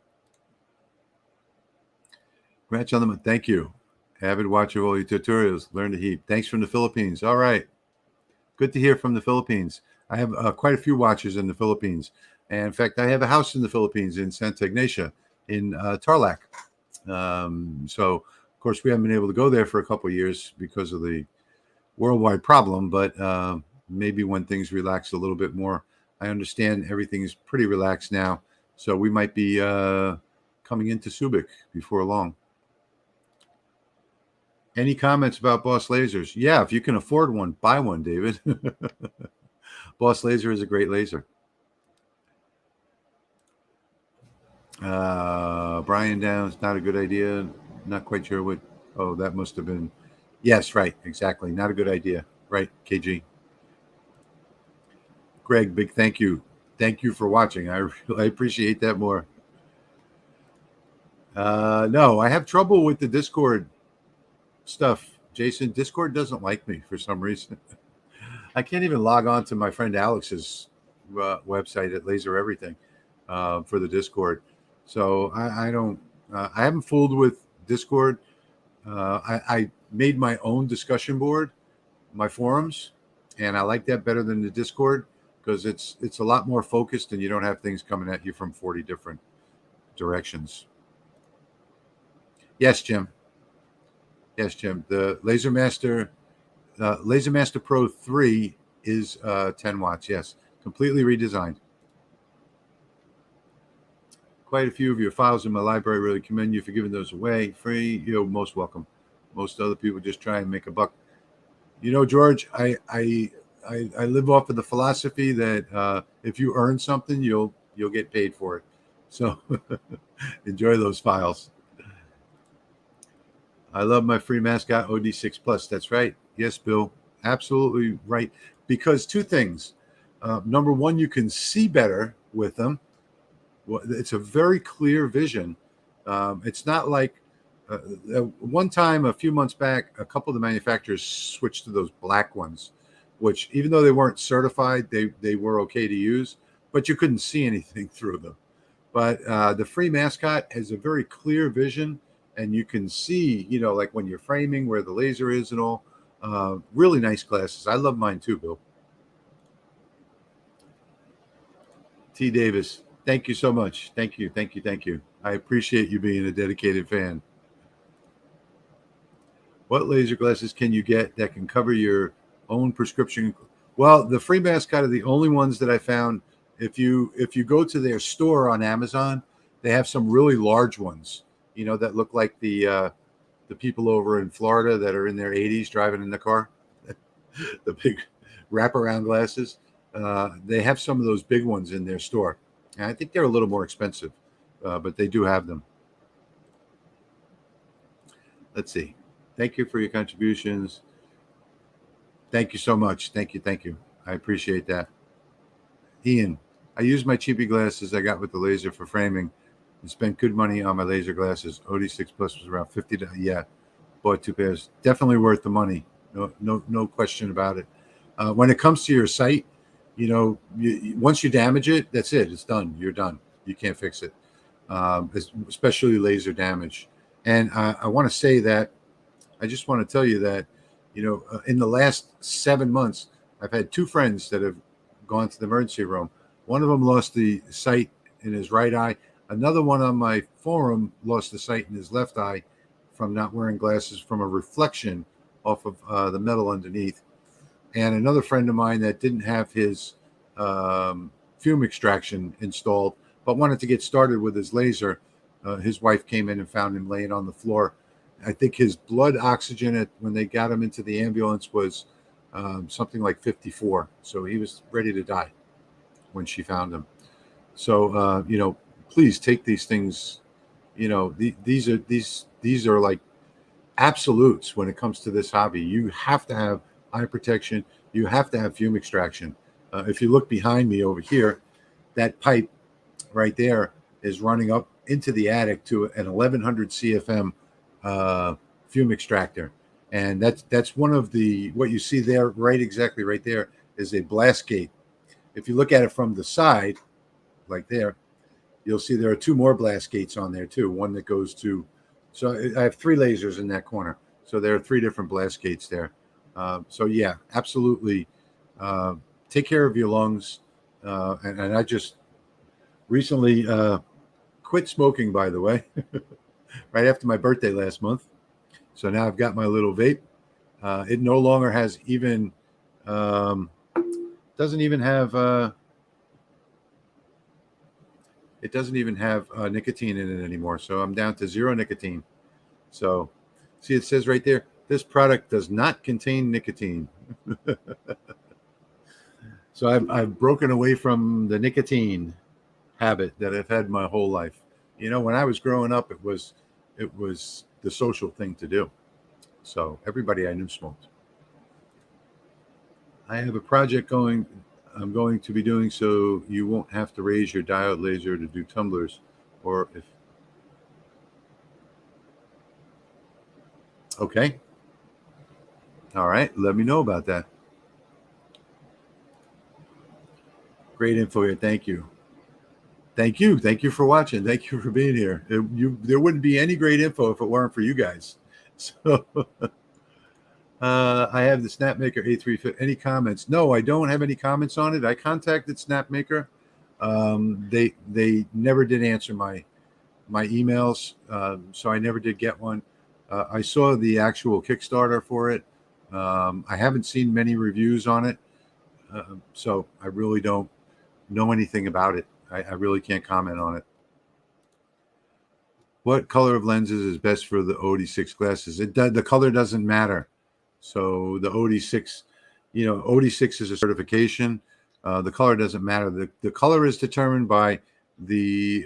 Congrats on them. Thank you. Avid watcher of all your tutorials. Learn to heap. Thanks from the Philippines. All right. Good to hear from the Philippines. I have quite a few watchers in the Philippines. And in fact, I have a house in the Philippines in Santa Ignacia in Tarlac. So, of course, we haven't been able to go there for a couple of years because of the worldwide problem, but maybe when things relax a little bit more. I understand everything is pretty relaxed now, so we might be coming into Subic before long. Any comments about Boss Lasers? Yeah, if you can afford one, buy one, David. Boss Laser is a great laser. Brian Downs, not a good idea. Not quite sure what. Oh, that must have been. Yes, right, exactly. Not a good idea. Right, KG. Greg, big thank you. Thank you for watching. I appreciate that more. No, I have trouble with the Discord stuff. Jason, Discord doesn't like me for some reason. I can't even log on to my friend Alex's website at Laser Everything for the Discord. So I don't. I haven't fooled with Discord. I made my own discussion board, my forums, and I like that better than the Discord because it's a lot more focused and you don't have things coming at you from 40 different directions. Yes, Jim. Yes, Jim. The Laser Master Pro 3 is 10 watts. Yes, completely redesigned. Quite a few of your files in my library. Really commend you for giving those away free. You're most welcome. Most other people just try and make a buck. You know, George, I live off of the philosophy that if you earn something, you'll get paid for it. So enjoy those files. I love my free mascot OD6 Plus. That's right. Yes, Bill. Absolutely right. Because two things. Number one, you can see better with them. Well, it's a very clear vision. It's not like one time a few months back, a couple of the manufacturers switched to those black ones, which even though they weren't certified, they were okay to use, but you couldn't see anything through them. But the free mascot has a very clear vision, and you can see, like when you're framing where the laser is and all. Really nice glasses. I love mine too, Bill. T. Davis, thank you so much. Thank you, thank you, thank you. I appreciate you being a dedicated fan. What laser glasses can you get that can cover your own prescription? Well, the free mascot are the only ones that I found. If you go to their store on Amazon, they have some really large ones. That look like the people over in Florida that are in their 80s driving in the car. The big wraparound glasses. They have some of those big ones in their store. And I think they're a little more expensive, but they do have them. Let's see. Thank you for your contributions. Thank you so much. Thank you. Thank you. I appreciate that. Ian, I use my cheapy glasses I got with the laser for framing and spent good money on my laser glasses. OD6 Plus was around $50. Yeah, bought two pairs. Definitely worth the money. No question about it. When it comes to your sight, once you damage it, that's it. It's done. You're done. You can't fix it, especially laser damage. And I want to say that I just want to tell you that, in the last 7 months, I've had two friends that have gone to the emergency room. One of them lost the sight in his right eye. Another one on my forum lost the sight in his left eye from not wearing glasses from a reflection off of the metal underneath. And another friend of mine that didn't have his fume extraction installed, but wanted to get started with his laser. His wife came in and found him laying on the floor. I think his blood oxygen when they got him into the ambulance was something like 54. So he was ready to die when she found him. So, please take these things. These are like absolutes when it comes to this hobby. You have to have eye protection. You have to have fume extraction. If you look behind me over here, that pipe right there is running up into the attic to an 1100 CFM fume extractor. And that's one of what you see there, exactly right there, is a blast gate. If you look at it from the side, like there, you'll see there are two more blast gates on there too. One that goes to, so I have three lasers in that corner. So there are three different blast gates there. So yeah, absolutely. Take care of your lungs. And I just recently quit smoking, by the way, right after my birthday last month. So now I've got my little vape. It no longer has even, doesn't even have, nicotine in it anymore. So I'm down to 0 nicotine. So see, it says right there, This product does not contain nicotine. So I've broken away from the nicotine habit that I've had my whole life. You know, when I was growing up, it was the social thing to do. So everybody I knew smoked. I have a project going. I'm going to be doing so you won't have to raise your diode laser to do tumblers, or if okay, all right. Let me know about that. Great info here. Thank you. Thank you. Thank you for watching. Thank you for being here. There wouldn't be any great info if it weren't for you guys. So I have the Snapmaker A350. Any comments? No, I don't have any comments on it. I contacted Snapmaker. They never did answer my emails, so I never did get one. I saw the actual Kickstarter for it. I haven't seen many reviews on it, so I really don't know anything about it. I really can't comment on it. What color of lenses is best for the OD6 glasses? The color doesn't matter. So the OD6, OD6 is a certification. The color doesn't matter. The color is determined by the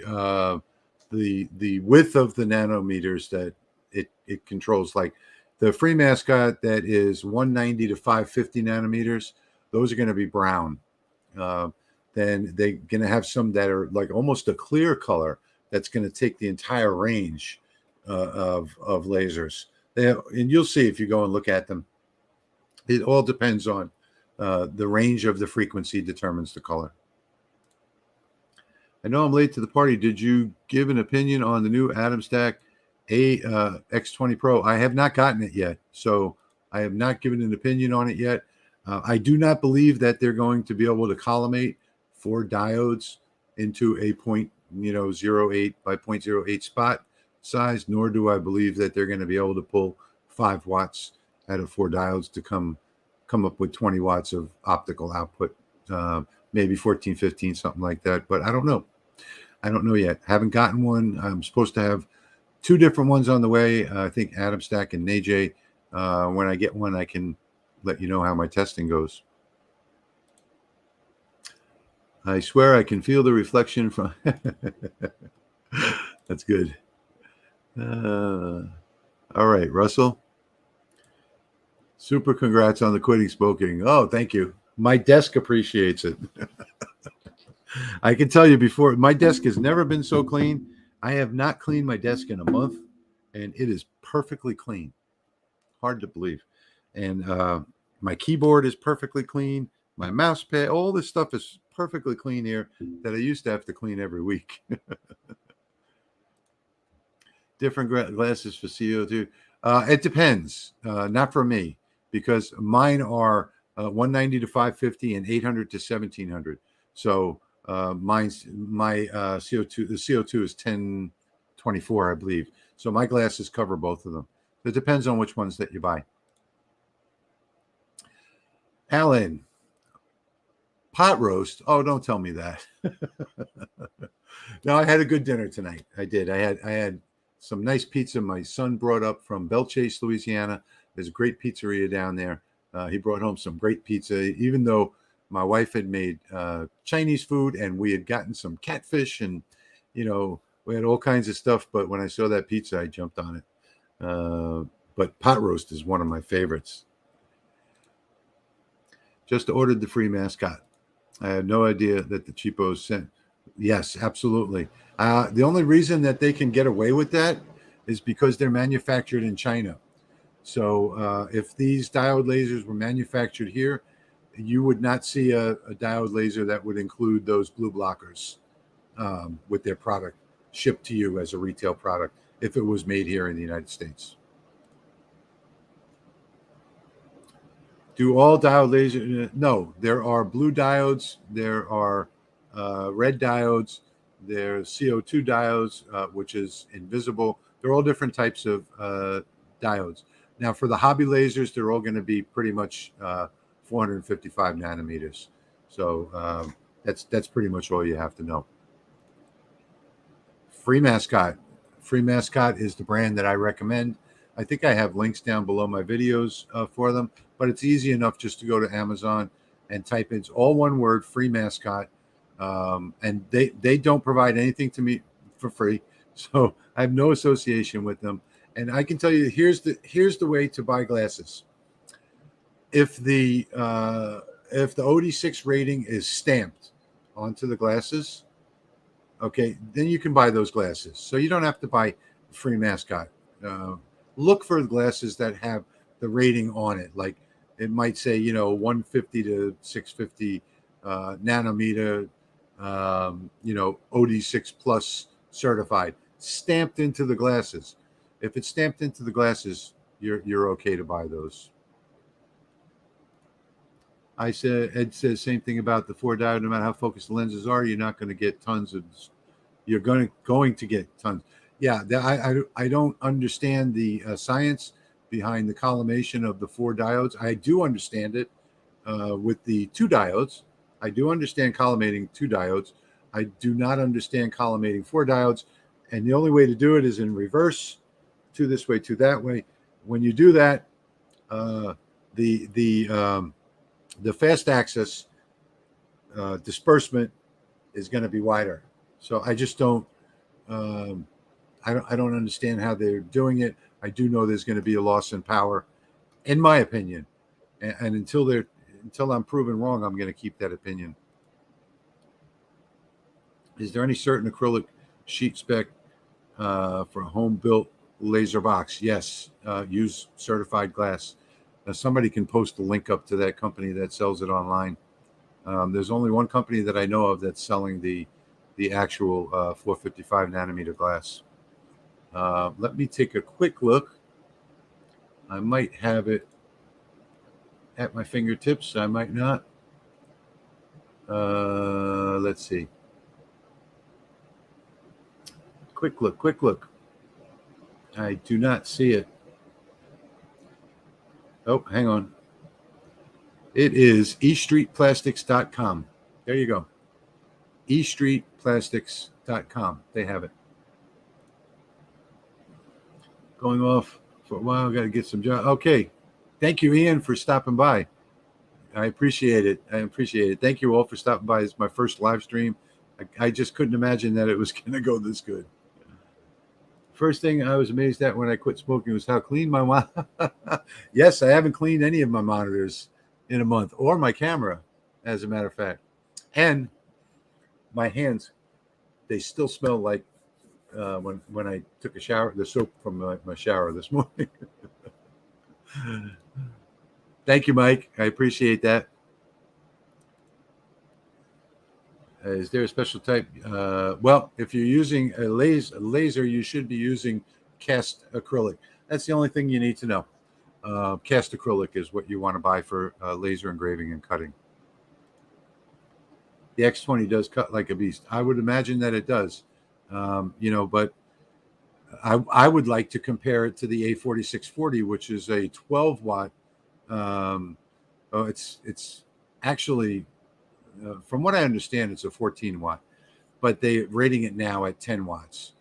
width of the nanometers that it controls. Like the free mascot that is 190 to 550 nanometers, those are going to be brown. Then they're going to have some that are like almost a clear color that's going to take the entire range of lasers. And you'll see if you go and look at them. It all depends on the range of the frequency determines the color. I know I'm late to the party. Did you give an opinion on the new Atom Stack X20 Pro? I have not gotten it yet, so I have not given an opinion on it yet. I do not believe that they're going to be able to collimate 4 diodes into a 0.08 by 0.08 spot size, nor do I believe that they're going to be able to pull 5 watts out of 4 diodes to come up with 20 watts of optical output, maybe 14, 15, something like that. But I don't know. I don't know yet. Haven't gotten one. I'm supposed to have 2 different ones on the way. I think Atom Stack and NAJ. When I get one, I can let you know how my testing goes. I swear I can feel the reflection from. That's good. All right, Russell. Super congrats on the quitting smoking. Oh, thank you. My desk appreciates it. I can tell you before, my desk has never been so clean. I have not cleaned my desk in a month, and it is perfectly clean. Hard to believe. And my keyboard is perfectly clean. My mouse pad, all this stuff is perfectly clean here that I used to have to clean every week. Different glasses for CO2. It depends. Not for me, because mine are 190 to 550 and 800 to 1700. So my CO2, the CO2 is 1024, I believe. So my glasses cover both of them. It depends on which ones that you buy. Alan, pot roast. Oh, don't tell me that. No, I had a good dinner tonight. I did. I had some nice pizza my son brought up from Belchase, Louisiana. There's a great pizzeria down there. He brought home some great pizza, even though my wife had made Chinese food and we had gotten some catfish and, we had all kinds of stuff. But when I saw that pizza, I jumped on it. But pot roast is one of my favorites. Just ordered the free mascot. I had no idea that the cheapos sent. Yes, absolutely. The only reason that they can get away with that is because they're manufactured in China. So if these diode lasers were manufactured here, you would not see a diode laser that would include those blue blockers with their product shipped to you as a retail product if it was made here in the United States. Do all diode lasers? No, there are blue diodes. There are red diodes. There's CO2 diodes, which is invisible. They're all different types of diodes. Now, for the hobby lasers, they're all going to be pretty much 455 nanometers. So that's pretty much all you have to know. Free Mascot. Free Mascot is the brand that I recommend. I think I have links down below my videos for them, but it's easy enough just to go to Amazon and type in, it's all one word, free mascot. And they don't provide anything to me for free. So I have no association with them. And I can tell you, here's the way to buy glasses. If the OD6 rating is stamped onto the glasses, okay, then you can buy those glasses. So you don't have to buy free mascot. Look for glasses that have the rating on it. Like it might say, 150 to 650 nanometer, OD6 plus certified, stamped into the glasses. If it's stamped into the glasses, you're okay to buy those. Ed says same thing about the 4-diode. No matter how focused the lenses are, you're not going to get tons of. You're going to get tons. Yeah, I don't understand the science behind the collimation of the 4 diodes. I do understand it with the 2 diodes. I do understand collimating 2 diodes. I do not understand collimating 4 diodes. And the only way to do it is in reverse, 2 this way, 2 that way. When you do that, the fast axis disbursement is going to be wider. So I just don't. I don't understand how they're doing it. I do know there's going to be a loss in power, in my opinion, and until I'm proven wrong, I'm going to keep that opinion. Is there any certain acrylic sheet spec for a home-built laser box? Yes, use certified glass. Somebody can post a link up to that company that sells it online. There's only one company that I know of that's selling the actual 455 nanometer glass. Let me take a quick look. I might have it at my fingertips. I might not. Let's see. Quick look. I do not see it. Oh, hang on. It is eastreetplastics.com. There you go. eastreetplastics.com. They have it. Going off for a while. Got to get some job. Okay. Thank you, Ian, for stopping by. I appreciate it. Thank you all for stopping by. It's my first live stream. I just couldn't imagine that it was going to go this good. First thing I was amazed at when I quit smoking was how clean my monitor. Yes, I haven't cleaned any of my monitors in a month, or my camera, as a matter of fact. And my hands, they still smell like when I took a shower, the soap from my shower this morning. Thank you, Mike. I appreciate that. Is there a special type? Well, if you're using a laser, you should be using cast acrylic. That's the only thing you need to know. Cast acrylic is what you want to buy for laser engraving and cutting. The X20 does cut like a beast. I would imagine that it does. But I would like to compare it to the A4640, which is a 12 watt. It's actually, from what I understand, it's a 14 watt, but they're rating it now at 10 watts.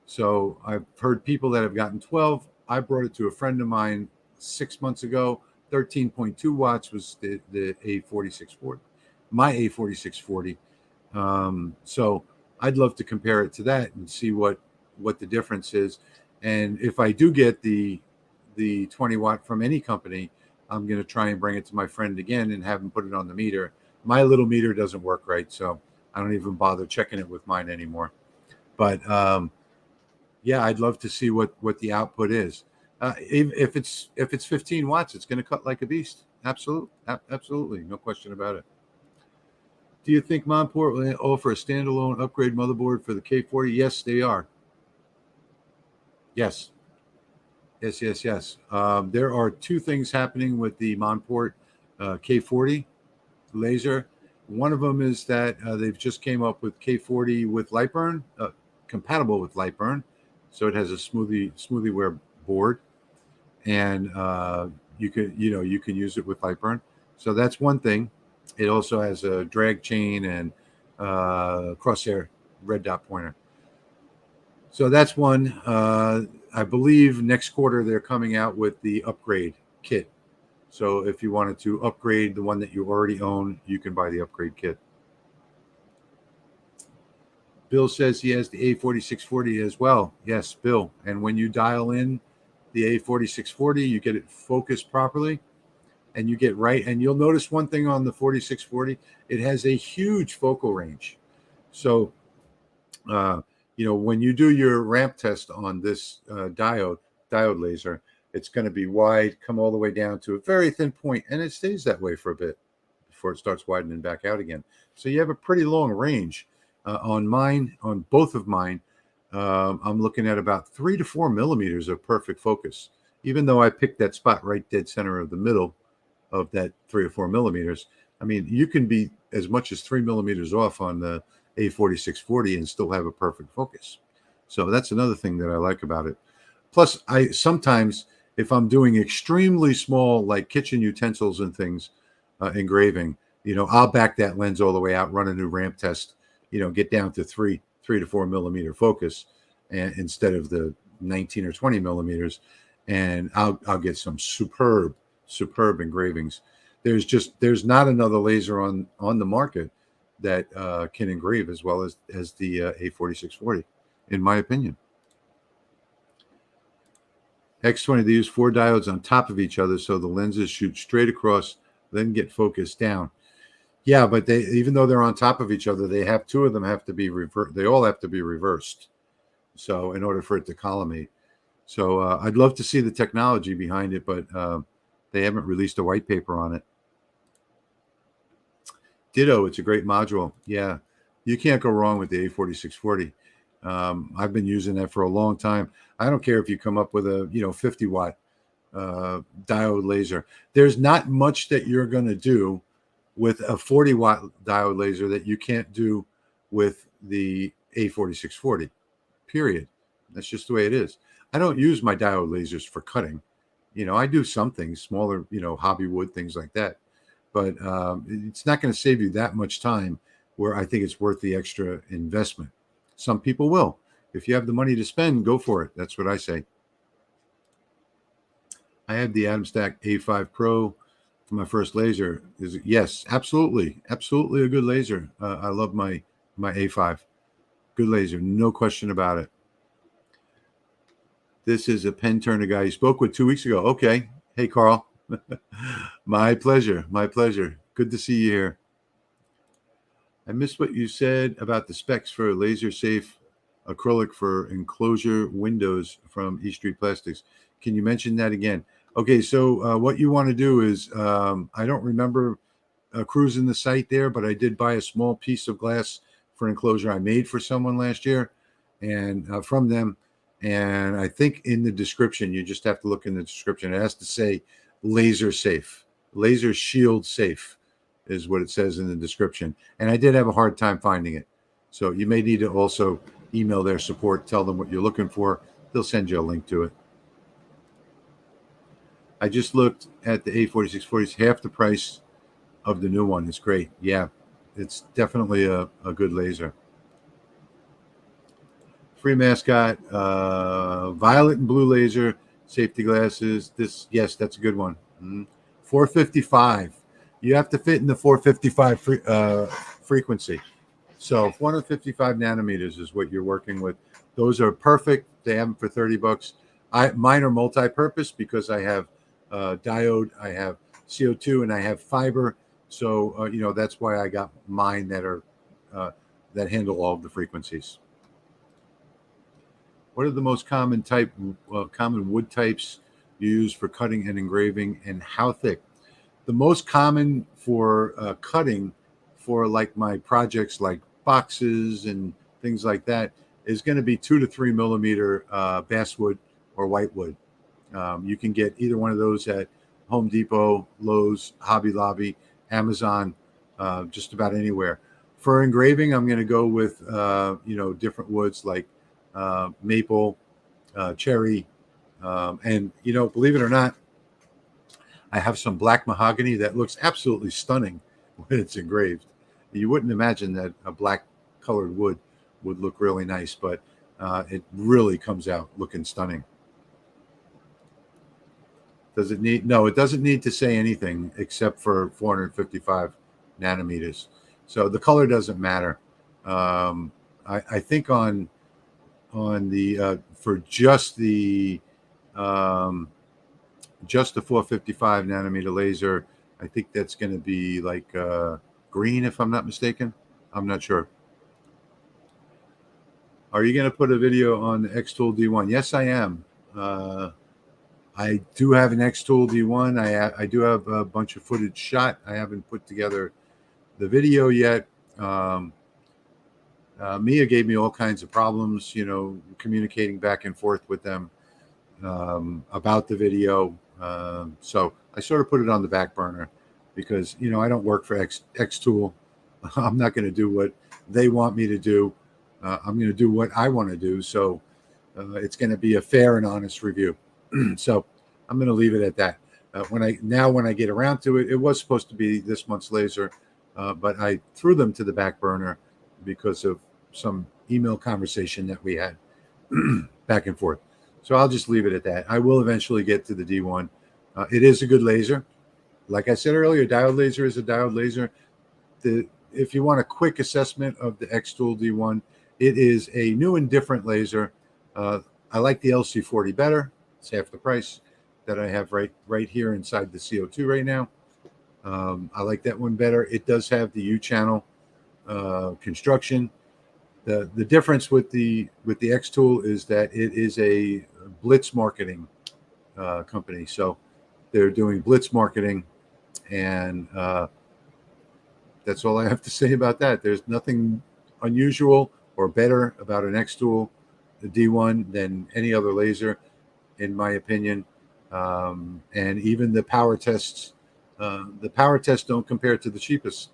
So I've heard people that have gotten 12. I brought it to a friend of mine 6 months ago. 13.2 watts was the A4640, my A4640. So I'd love to compare it to that and see what the difference is. And if I do get the 20 watt from any company, I'm going to try and bring it to my friend again and have him put it on the meter. My little meter doesn't work right, so I don't even bother checking it with mine anymore. But yeah, I'd love to see what the output is. If it's 15 watts, it's going to cut like a beast. Absolutely, no question about it. Do you think Monport will offer a standalone upgrade motherboard for the K40? Yes, they are. Yes. There are two things happening with the Monport K40 laser. One of them is that they've just came up with K40 with Lightburn, compatible with Lightburn, so it has a smoothie wear board, and you can use it with Lightburn. So that's one thing. It also has a drag chain and crosshair red dot pointer. So that's one. I believe next quarter they're coming out with the upgrade kit. So if you wanted to upgrade the one that you already own, you can buy the upgrade kit. Bill says he has the A4640 as well. Yes, Bill. And when you dial in the A4640, you get it focused properly and you get right. And you'll notice one thing on the 4640, it has a huge focal range. So, when you do your ramp test on this diode laser, it's going to be wide, come all the way down to a very thin point, and it stays that way for a bit before it starts widening back out again. So you have a pretty long range. On both of mine, I'm looking at about 3 to 4 millimeters of perfect focus. Even though I picked that spot right dead center of the middle of that 3 or 4 millimeters, I mean, you can be as much as 3 millimeters off on the A4640 and still have a perfect focus. So that's another thing that I like about it. Plus, I sometimes, if I'm doing extremely small, like kitchen utensils and things, engraving, I'll back that lens all the way out, run a new ramp test, get down to 3 to 4 millimeter focus, and instead of the 19 or 20 millimeters, and I'll get some superb engravings. There's not another laser on the market that can engrave as well as the A4640, in my opinion. X20, they use 4 diodes on top of each other, so the lenses shoot straight across, then get focused down. Yeah, but even though they're on top of each other, they have 2 of them have to be reversed. They all have to be reversed. So in order for it to collimate. So I'd love to see the technology behind it, but they haven't released a white paper on it. Ditto, it's a great module. Yeah, you can't go wrong with the A4640. I've been using that for a long time. I don't care if you come up with a 50 watt diode laser. There's not much that you're going to do with a 40 watt diode laser that you can't do with the A4640, period. That's just the way it is. I don't use my diode lasers for cutting. I do some things, smaller, hobby wood, things like that. But it's not going to save you that much time where I think it's worth the extra investment. Some people will. If you have the money to spend, go for it. That's what I say. I had the Atom Stack A5 Pro for my first laser. Yes, absolutely a good laser. I love my A5. Good laser, no question about it. This is a pen turner guy you spoke with 2 weeks ago. Okay. Hey, Carl. My pleasure. Good to see you here. I missed what you said about the specs for laser safe acrylic for enclosure windows from East Street Plastics. Can you mention that again? Okay, so what you want to do is, I don't remember cruising the site there, but I did buy a small piece of glass for enclosure I made for someone last year, and from them. And I think in the description, you just have to look in the description. It has to say laser safe, laser shield safe is what it says in the description. And I did have a hard time finding it. So you may need to also email their support, tell them what you're looking for. They'll send you a link to it. I just looked at the A4640. It's half the price of the new one. It's great. Yeah, it's definitely a good laser. Free mascot, violet and blue laser, safety glasses. Yes, that's a good one. 455. You have to fit in the 455 frequency. So 455 nanometers is what you're working with. Those are perfect. They have them for $30. Mine are multi-purpose because I have diode, I have CO2, and I have fiber. So that's why I got mine that are that handle all of the frequencies. What are the most common wood types you use for cutting and engraving, and how thick? The most common for cutting for like my projects like boxes and things like that is going to be 2 to 3 millimeter basswood or whitewood. You can get either one of those at Home Depot, Lowe's, Hobby Lobby, Amazon, just about anywhere. For engraving, I'm going to go with different woods like maple, cherry, and believe it or not, I have some black mahogany that looks absolutely stunning when it's engraved. You wouldn't imagine that a black colored wood would look really nice, but it really comes out looking stunning. Does it need? No, it doesn't need to say anything except for 455 nanometers. So the color doesn't matter. I think on the for um, just the 455 nanometer laser, I think that's going to be like green, if I'm not mistaken. I'm not sure. Are you going to put a video on the X-Tool D1? Yes, I am. I do have an X-Tool D1. I do have a bunch of footage shot. I haven't put together the video yet. Mia gave me all kinds of problems, communicating back and forth with them about the video. So I sort of put it on the back burner because, I don't work for X-Tool. I'm not going to do what they want me to do. I'm going to do what I want to do. So it's going to be a fair and honest review. So I'm going to leave it at that. When I get around to it, it was supposed to be this month's laser, but I threw them to the back burner because of some email conversation that we had back and forth. So I'll just leave it at that. I will eventually get to the D1. It is a good laser. Like I said earlier, diode laser is a diode laser. If you want a quick assessment of the X-Tool D1, it is a new and different laser. I like the LC40 better. It's half the price that I have right here inside the CO2 right now. I like that one better. It does have the U-channel construction. The difference with the X-Tool is that it is a blitz marketing company. So they're doing blitz marketing, and that's all I have to say about that. There's nothing unusual or better about an X-Tool, the D1, than any other laser, in my opinion. And even the power tests don't compare to the cheapest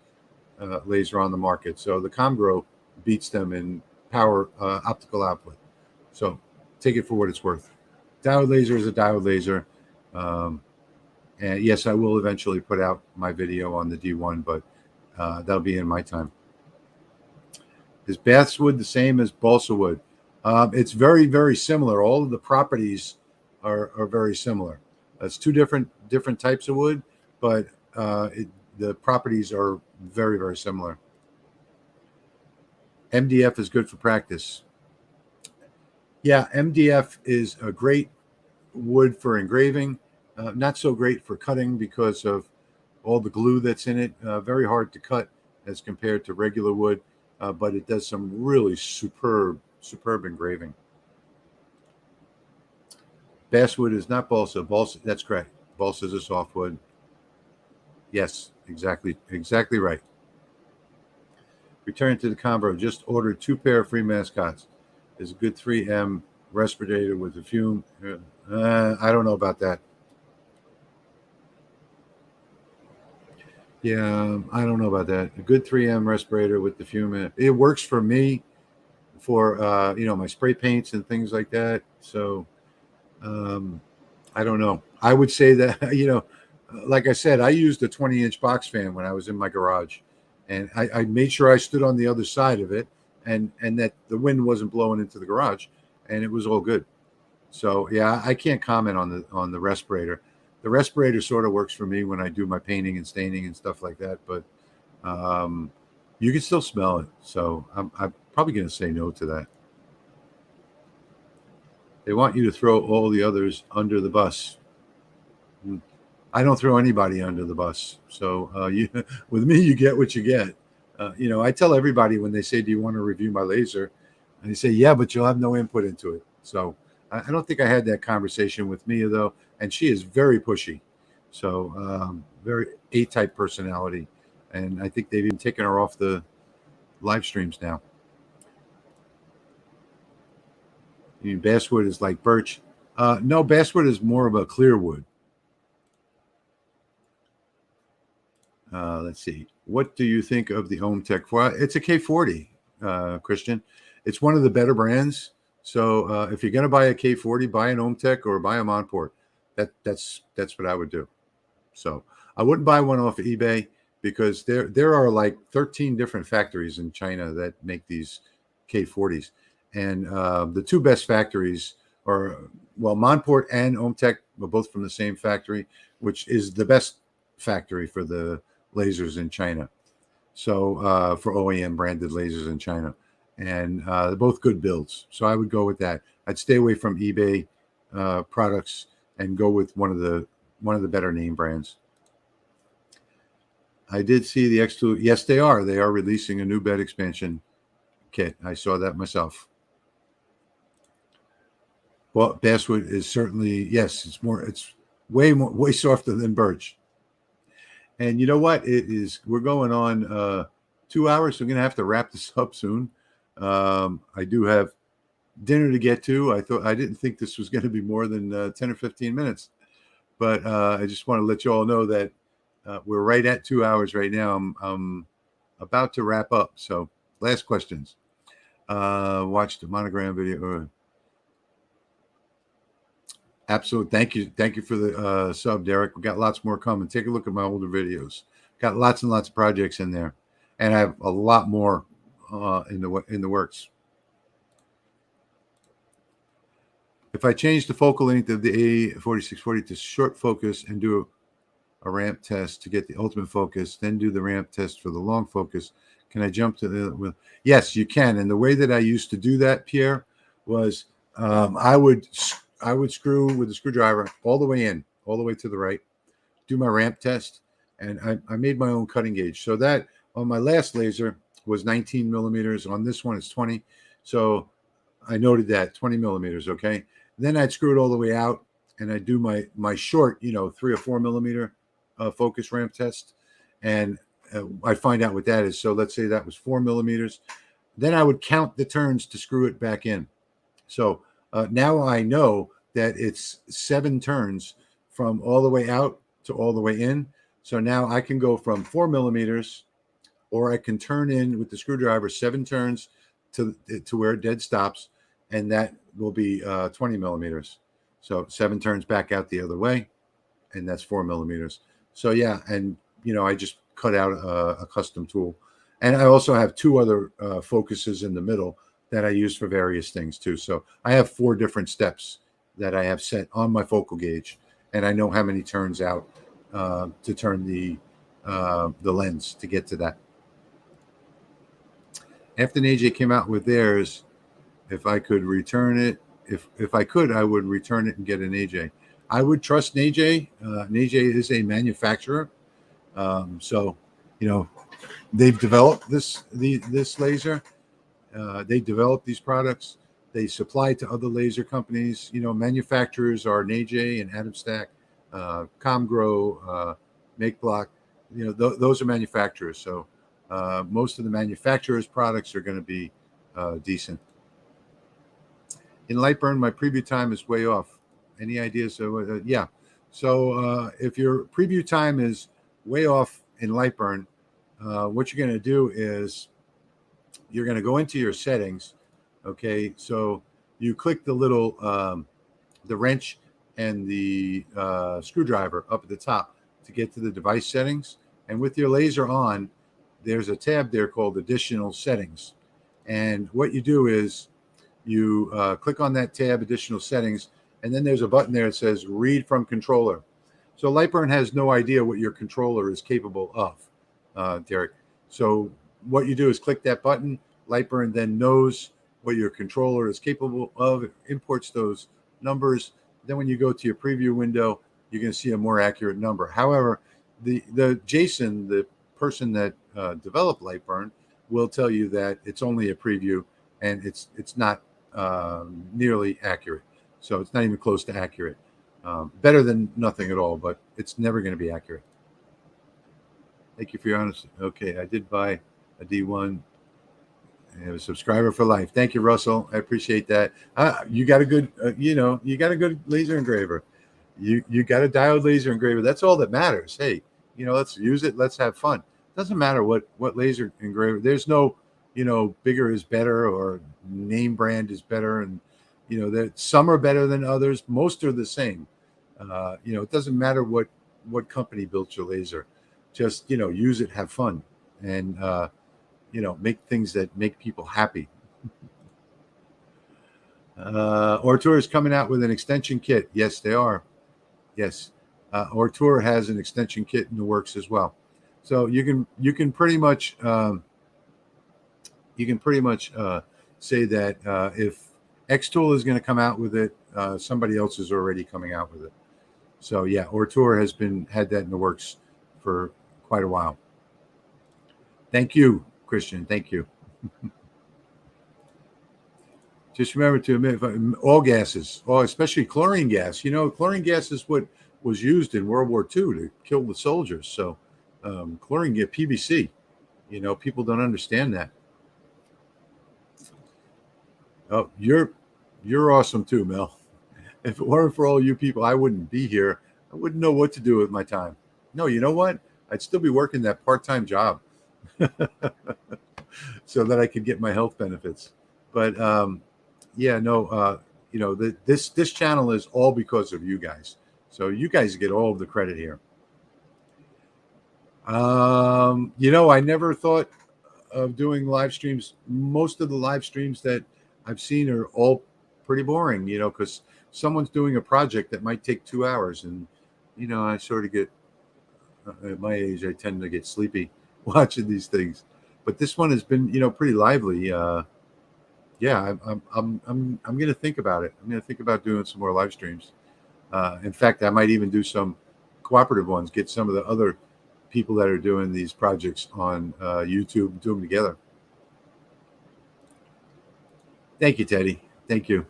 laser on the market. So the Comgro beats them in power optical output. So take it for what it's worth. Diode laser is a diode laser. And yes, I will eventually put out my video on the D1, but that'll be in my time. Is basswood the same as balsa wood? It's very, very similar. All of the properties are very similar. It's two different types of wood, but the properties are very, very similar. MDF is good for practice. Yeah, MDF is a great wood for engraving. Not so great for cutting because of all the glue that's in it. Very hard to cut as compared to regular wood, but it does some really superb engraving. Basswood is not balsa. Balsa, that's correct. Balsa is a softwood. Yes, exactly right. Return to the convo. Just ordered 2 pair of free mascots. There's a good 3M respirator with the fume. I don't know about that. Yeah, I don't know about that. A good 3M respirator with the fume. It works for me for my spray paints and things like that. So I don't know. I would say that like I said, I used a 20-inch box fan when I was in my garage, and I made sure I stood on the other side of it, and that the wind wasn't blowing into the garage, and it was all good. So yeah, I can't comment on the respirator. The respirator sort of works for me when I do my painting and staining and stuff like that, but you can still smell it. So I'm probably going to say no to that. They want you to throw all the others under the bus. I don't throw anybody under the bus. So with me, you get what you get. I tell everybody when they say, "Do you want to review my laser?" And they say, "Yeah, but you'll have no input into it." So I don't think I had that conversation with Mia, though. And she is very pushy. So very A-type personality. And I think they've even taken her off the live streams now. You mean basswood is like birch? No, basswood is more of a clear wood. Let's see. What do you think of the Home Tech? It's a K40, Christian. It's one of the better brands. So if you're going to buy a K40, buy an Home Tech or buy a Monport. That's what I would do. So I wouldn't buy one off of eBay because there are like 13 different factories in China that make these K40s. And the two best factories are, well, Monport and Home Tech, both from the same factory, which is the best factory for the lasers in China. So for OEM branded lasers in China, and they're both good builds. So I would go with that. I'd stay away from eBay products and go with one of the better name brands. I did see the X2. Yes, they are. They are releasing a new bed expansion kit. I saw that myself. Well, basswood is certainly, yes. It's way softer than birch. And you know what? We're going on 2 hours, so I'm gonna have to wrap this up soon. I do have dinner to get to. I didn't think this was going to be more than 10 or 15 minutes, but I just want to let you all know that we're right at 2 hours right now. I'm about to wrap up. So last questions. Watch the monogram video. Absolutely. Thank you for the sub, Derek. We got lots more coming. Take a look at my older videos. Got lots and lots of projects in there, and I have a lot more in the works. If I change the focal length of the A4640 to short focus and do a ramp test to get the ultimate focus, then do the ramp test for the long focus, can I jump to the? Yes, you can. And the way that I used to do that, Pierre, was I would screw with the screwdriver all the way in, all the way to the right, do my ramp test, and I made my own cutting gauge. So that on my last laser was 19 millimeters. On this one, it's 20. So I noted that 20 millimeters. Okay. Then I'd screw it all the way out, and I'd do my short, 3 or 4 millimeter focus ramp test, and I'd find out what that is. So let's say that was 4 millimeters. Then I would count the turns to screw it back in. So now I know that it's 7 turns from all the way out to all the way in. So now I can go from 4 millimeters, or I can turn in with the screwdriver 7 turns to where it dead stops, and that will be 20 millimeters. So 7 turns back out the other way, and that's 4 millimeters. So yeah, and I just cut out a custom tool, and I also have 2 other focuses in the middle that I use for various things too. So I have 4 different steps that I have set on my focal gauge, and I know how many turns out to turn the lens to get to that. After AJ came out with theirs, if I could return it, if I could, I would return it and get an AJ. I would trust an AJ. An AJ is a manufacturer, so they've developed this laser. They develop these products. They supply to other laser companies. Manufacturers are AJ and Atomstack, Comgrow, MakeBlock. Those are manufacturers. So most of the manufacturers' products are going to be decent. In Lightburn, my preview time is way off. Any ideas? Yeah. So if your preview time is way off in Lightburn, what you're going to do is you're going to go into your settings. Okay. So you click the little, the wrench and the screwdriver up at the top to get to the device settings. And with your laser on, there's a tab there called additional settings. And what you do is you click on that tab, additional settings, and then there's a button there that says read from controller. So Lightburn has no idea what your controller is capable of, Derek. So what you do is click that button. Lightburn then knows what your controller is capable of. It imports those numbers. Then when you go to your preview window, you're going to see a more accurate number. However, the Jason, the person that developed Lightburn, will tell you that it's only a preview and it's not nearly accurate. So it's not even close to accurate. Better than nothing at all, but it's never going to be accurate. Thank you for your honesty. Okay, I did buy a D1. I have a subscriber for life. Thank you, Russell. I appreciate that. You got a good, you got a good laser engraver. You got a diode laser engraver. That's all that matters. Hey, let's use it. Let's have fun. Doesn't matter what laser engraver. There's no, bigger is better or name brand is better, and that some are better than others. Most are the same. It doesn't matter what company built your laser. Just use it, have fun, and make things that make people happy. Ortur is coming out with an extension kit. Yes, they are. Yes, Ortour has an extension kit in the works as well. So you can pretty much say that if Xtool is going to come out with it, somebody else is already coming out with it. So yeah, Ortour has had that in the works for quite a while. Thank you, Christian. Thank you. Just remember to emit all gases, especially chlorine gas. Chlorine gas is what was used in World War II to kill the soldiers. So chlorine gas, PVC. People don't understand that. Oh, you're awesome too, Mel. If it weren't for all you people, I wouldn't be here. I wouldn't know what to do with my time. No, you know what? I'd still be working that part-time job so that I could get my health benefits. But yeah, no, this channel is all because of you guys. So you guys get all of the credit here. I never thought of doing live streams. Most of the live streams that I've seen are all pretty boring, because someone's doing a project that might take 2 hours. And, I sort of get, at my age, I tend to get sleepy watching these things. But this one has been, pretty lively. Yeah, I'm going to think about it. I'm going to think about doing some more live streams. In fact, I might even do some cooperative ones, get some of the other people that are doing these projects on YouTube, do them together. Thank you, Teddy. Thank you.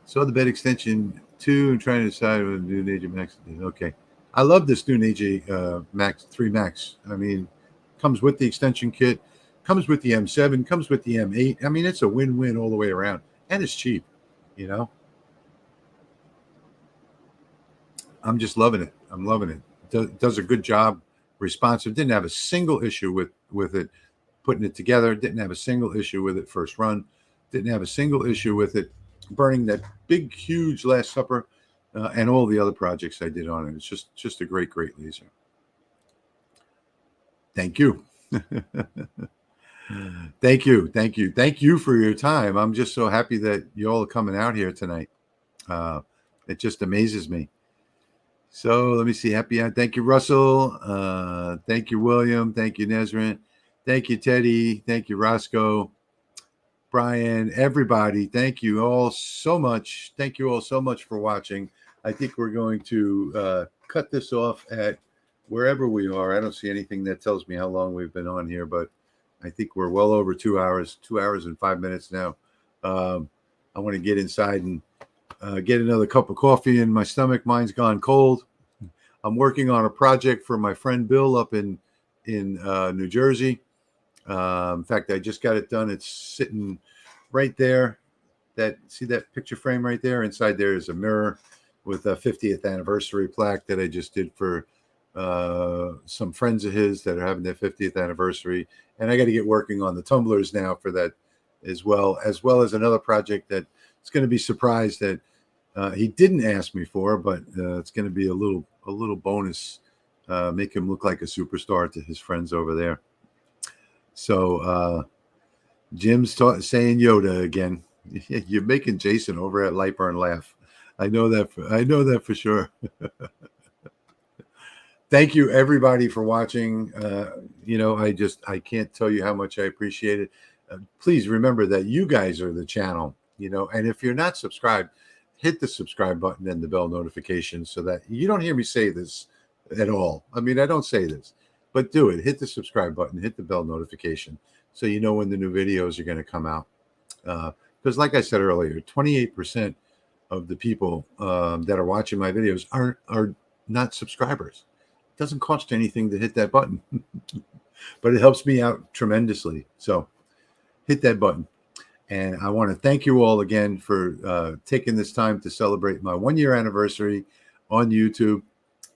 Saw the bed extension 2 and trying to decide whether to do an AJ Max. Okay. I love this new AJ Max 3 Max. I mean, comes with the extension kit, comes with the M7, comes with the M8. I mean, it's a win-win all the way around. And it's cheap, I'm just loving it. I'm loving it. Does a good job, responsive. Didn't have a single issue with it putting it together. Didn't have a single issue with it first run. Didn't have a single issue with it burning that big, huge Last Supper, and all the other projects I did on it. It's just a great laser. Thank you. Thank you for your time. I'm just so happy that you all are coming out here tonight. It just amazes me. So let me see. Thank you, Russell. Thank you, William. Thank you, Nezrin. Thank you, Teddy. Thank you, Roscoe. Brian, everybody. Thank you all so much. Thank you all so much for watching. I think we're going to cut this off at wherever we are. I don't see anything that tells me how long we've been on here, but I think we're well over 2 hours, 2 hours and 5 minutes now. I want to get inside and get another cup of coffee in my stomach. Mine's gone cold. I'm working on a project for my friend Bill up in New Jersey. In fact, I just got it done. It's sitting right there. See that picture frame right there? Inside there is a mirror with a 50th anniversary plaque that I just did for some friends of his that are having their 50th anniversary. And I got to get working on the tumblers now for that as well as another project that it's going to be surprised that he didn't ask me for, but it's going to be a little bonus, make him look like a superstar to his friends over there. So Jim's saying Yoda again. You're making Jason over at Lightburn laugh. I know that for sure. Thank you everybody for watching. I can't tell you how much I appreciate it. Please remember that you guys are the channel, and if you're not subscribed, hit the subscribe button and the bell notification so that you don't hear me say this at all. I mean, I don't say this, but do it. Hit the subscribe button, hit the bell notification so you know when the new videos are going to come out. Because like I said earlier, 28% of the people that are watching my videos are not subscribers. It doesn't cost anything to hit that button, but it helps me out tremendously. So hit that button. And I want to thank you all again for taking this time to celebrate my 1-year anniversary on YouTube.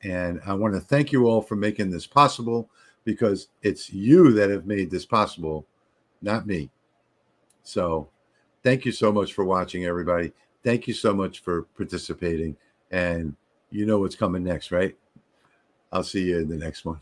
And I want to thank you all for making this possible, because it's you that have made this possible, not me. So thank you so much for watching, everybody. Thank you so much for participating. And you know what's coming next, right? I'll see you in the next one.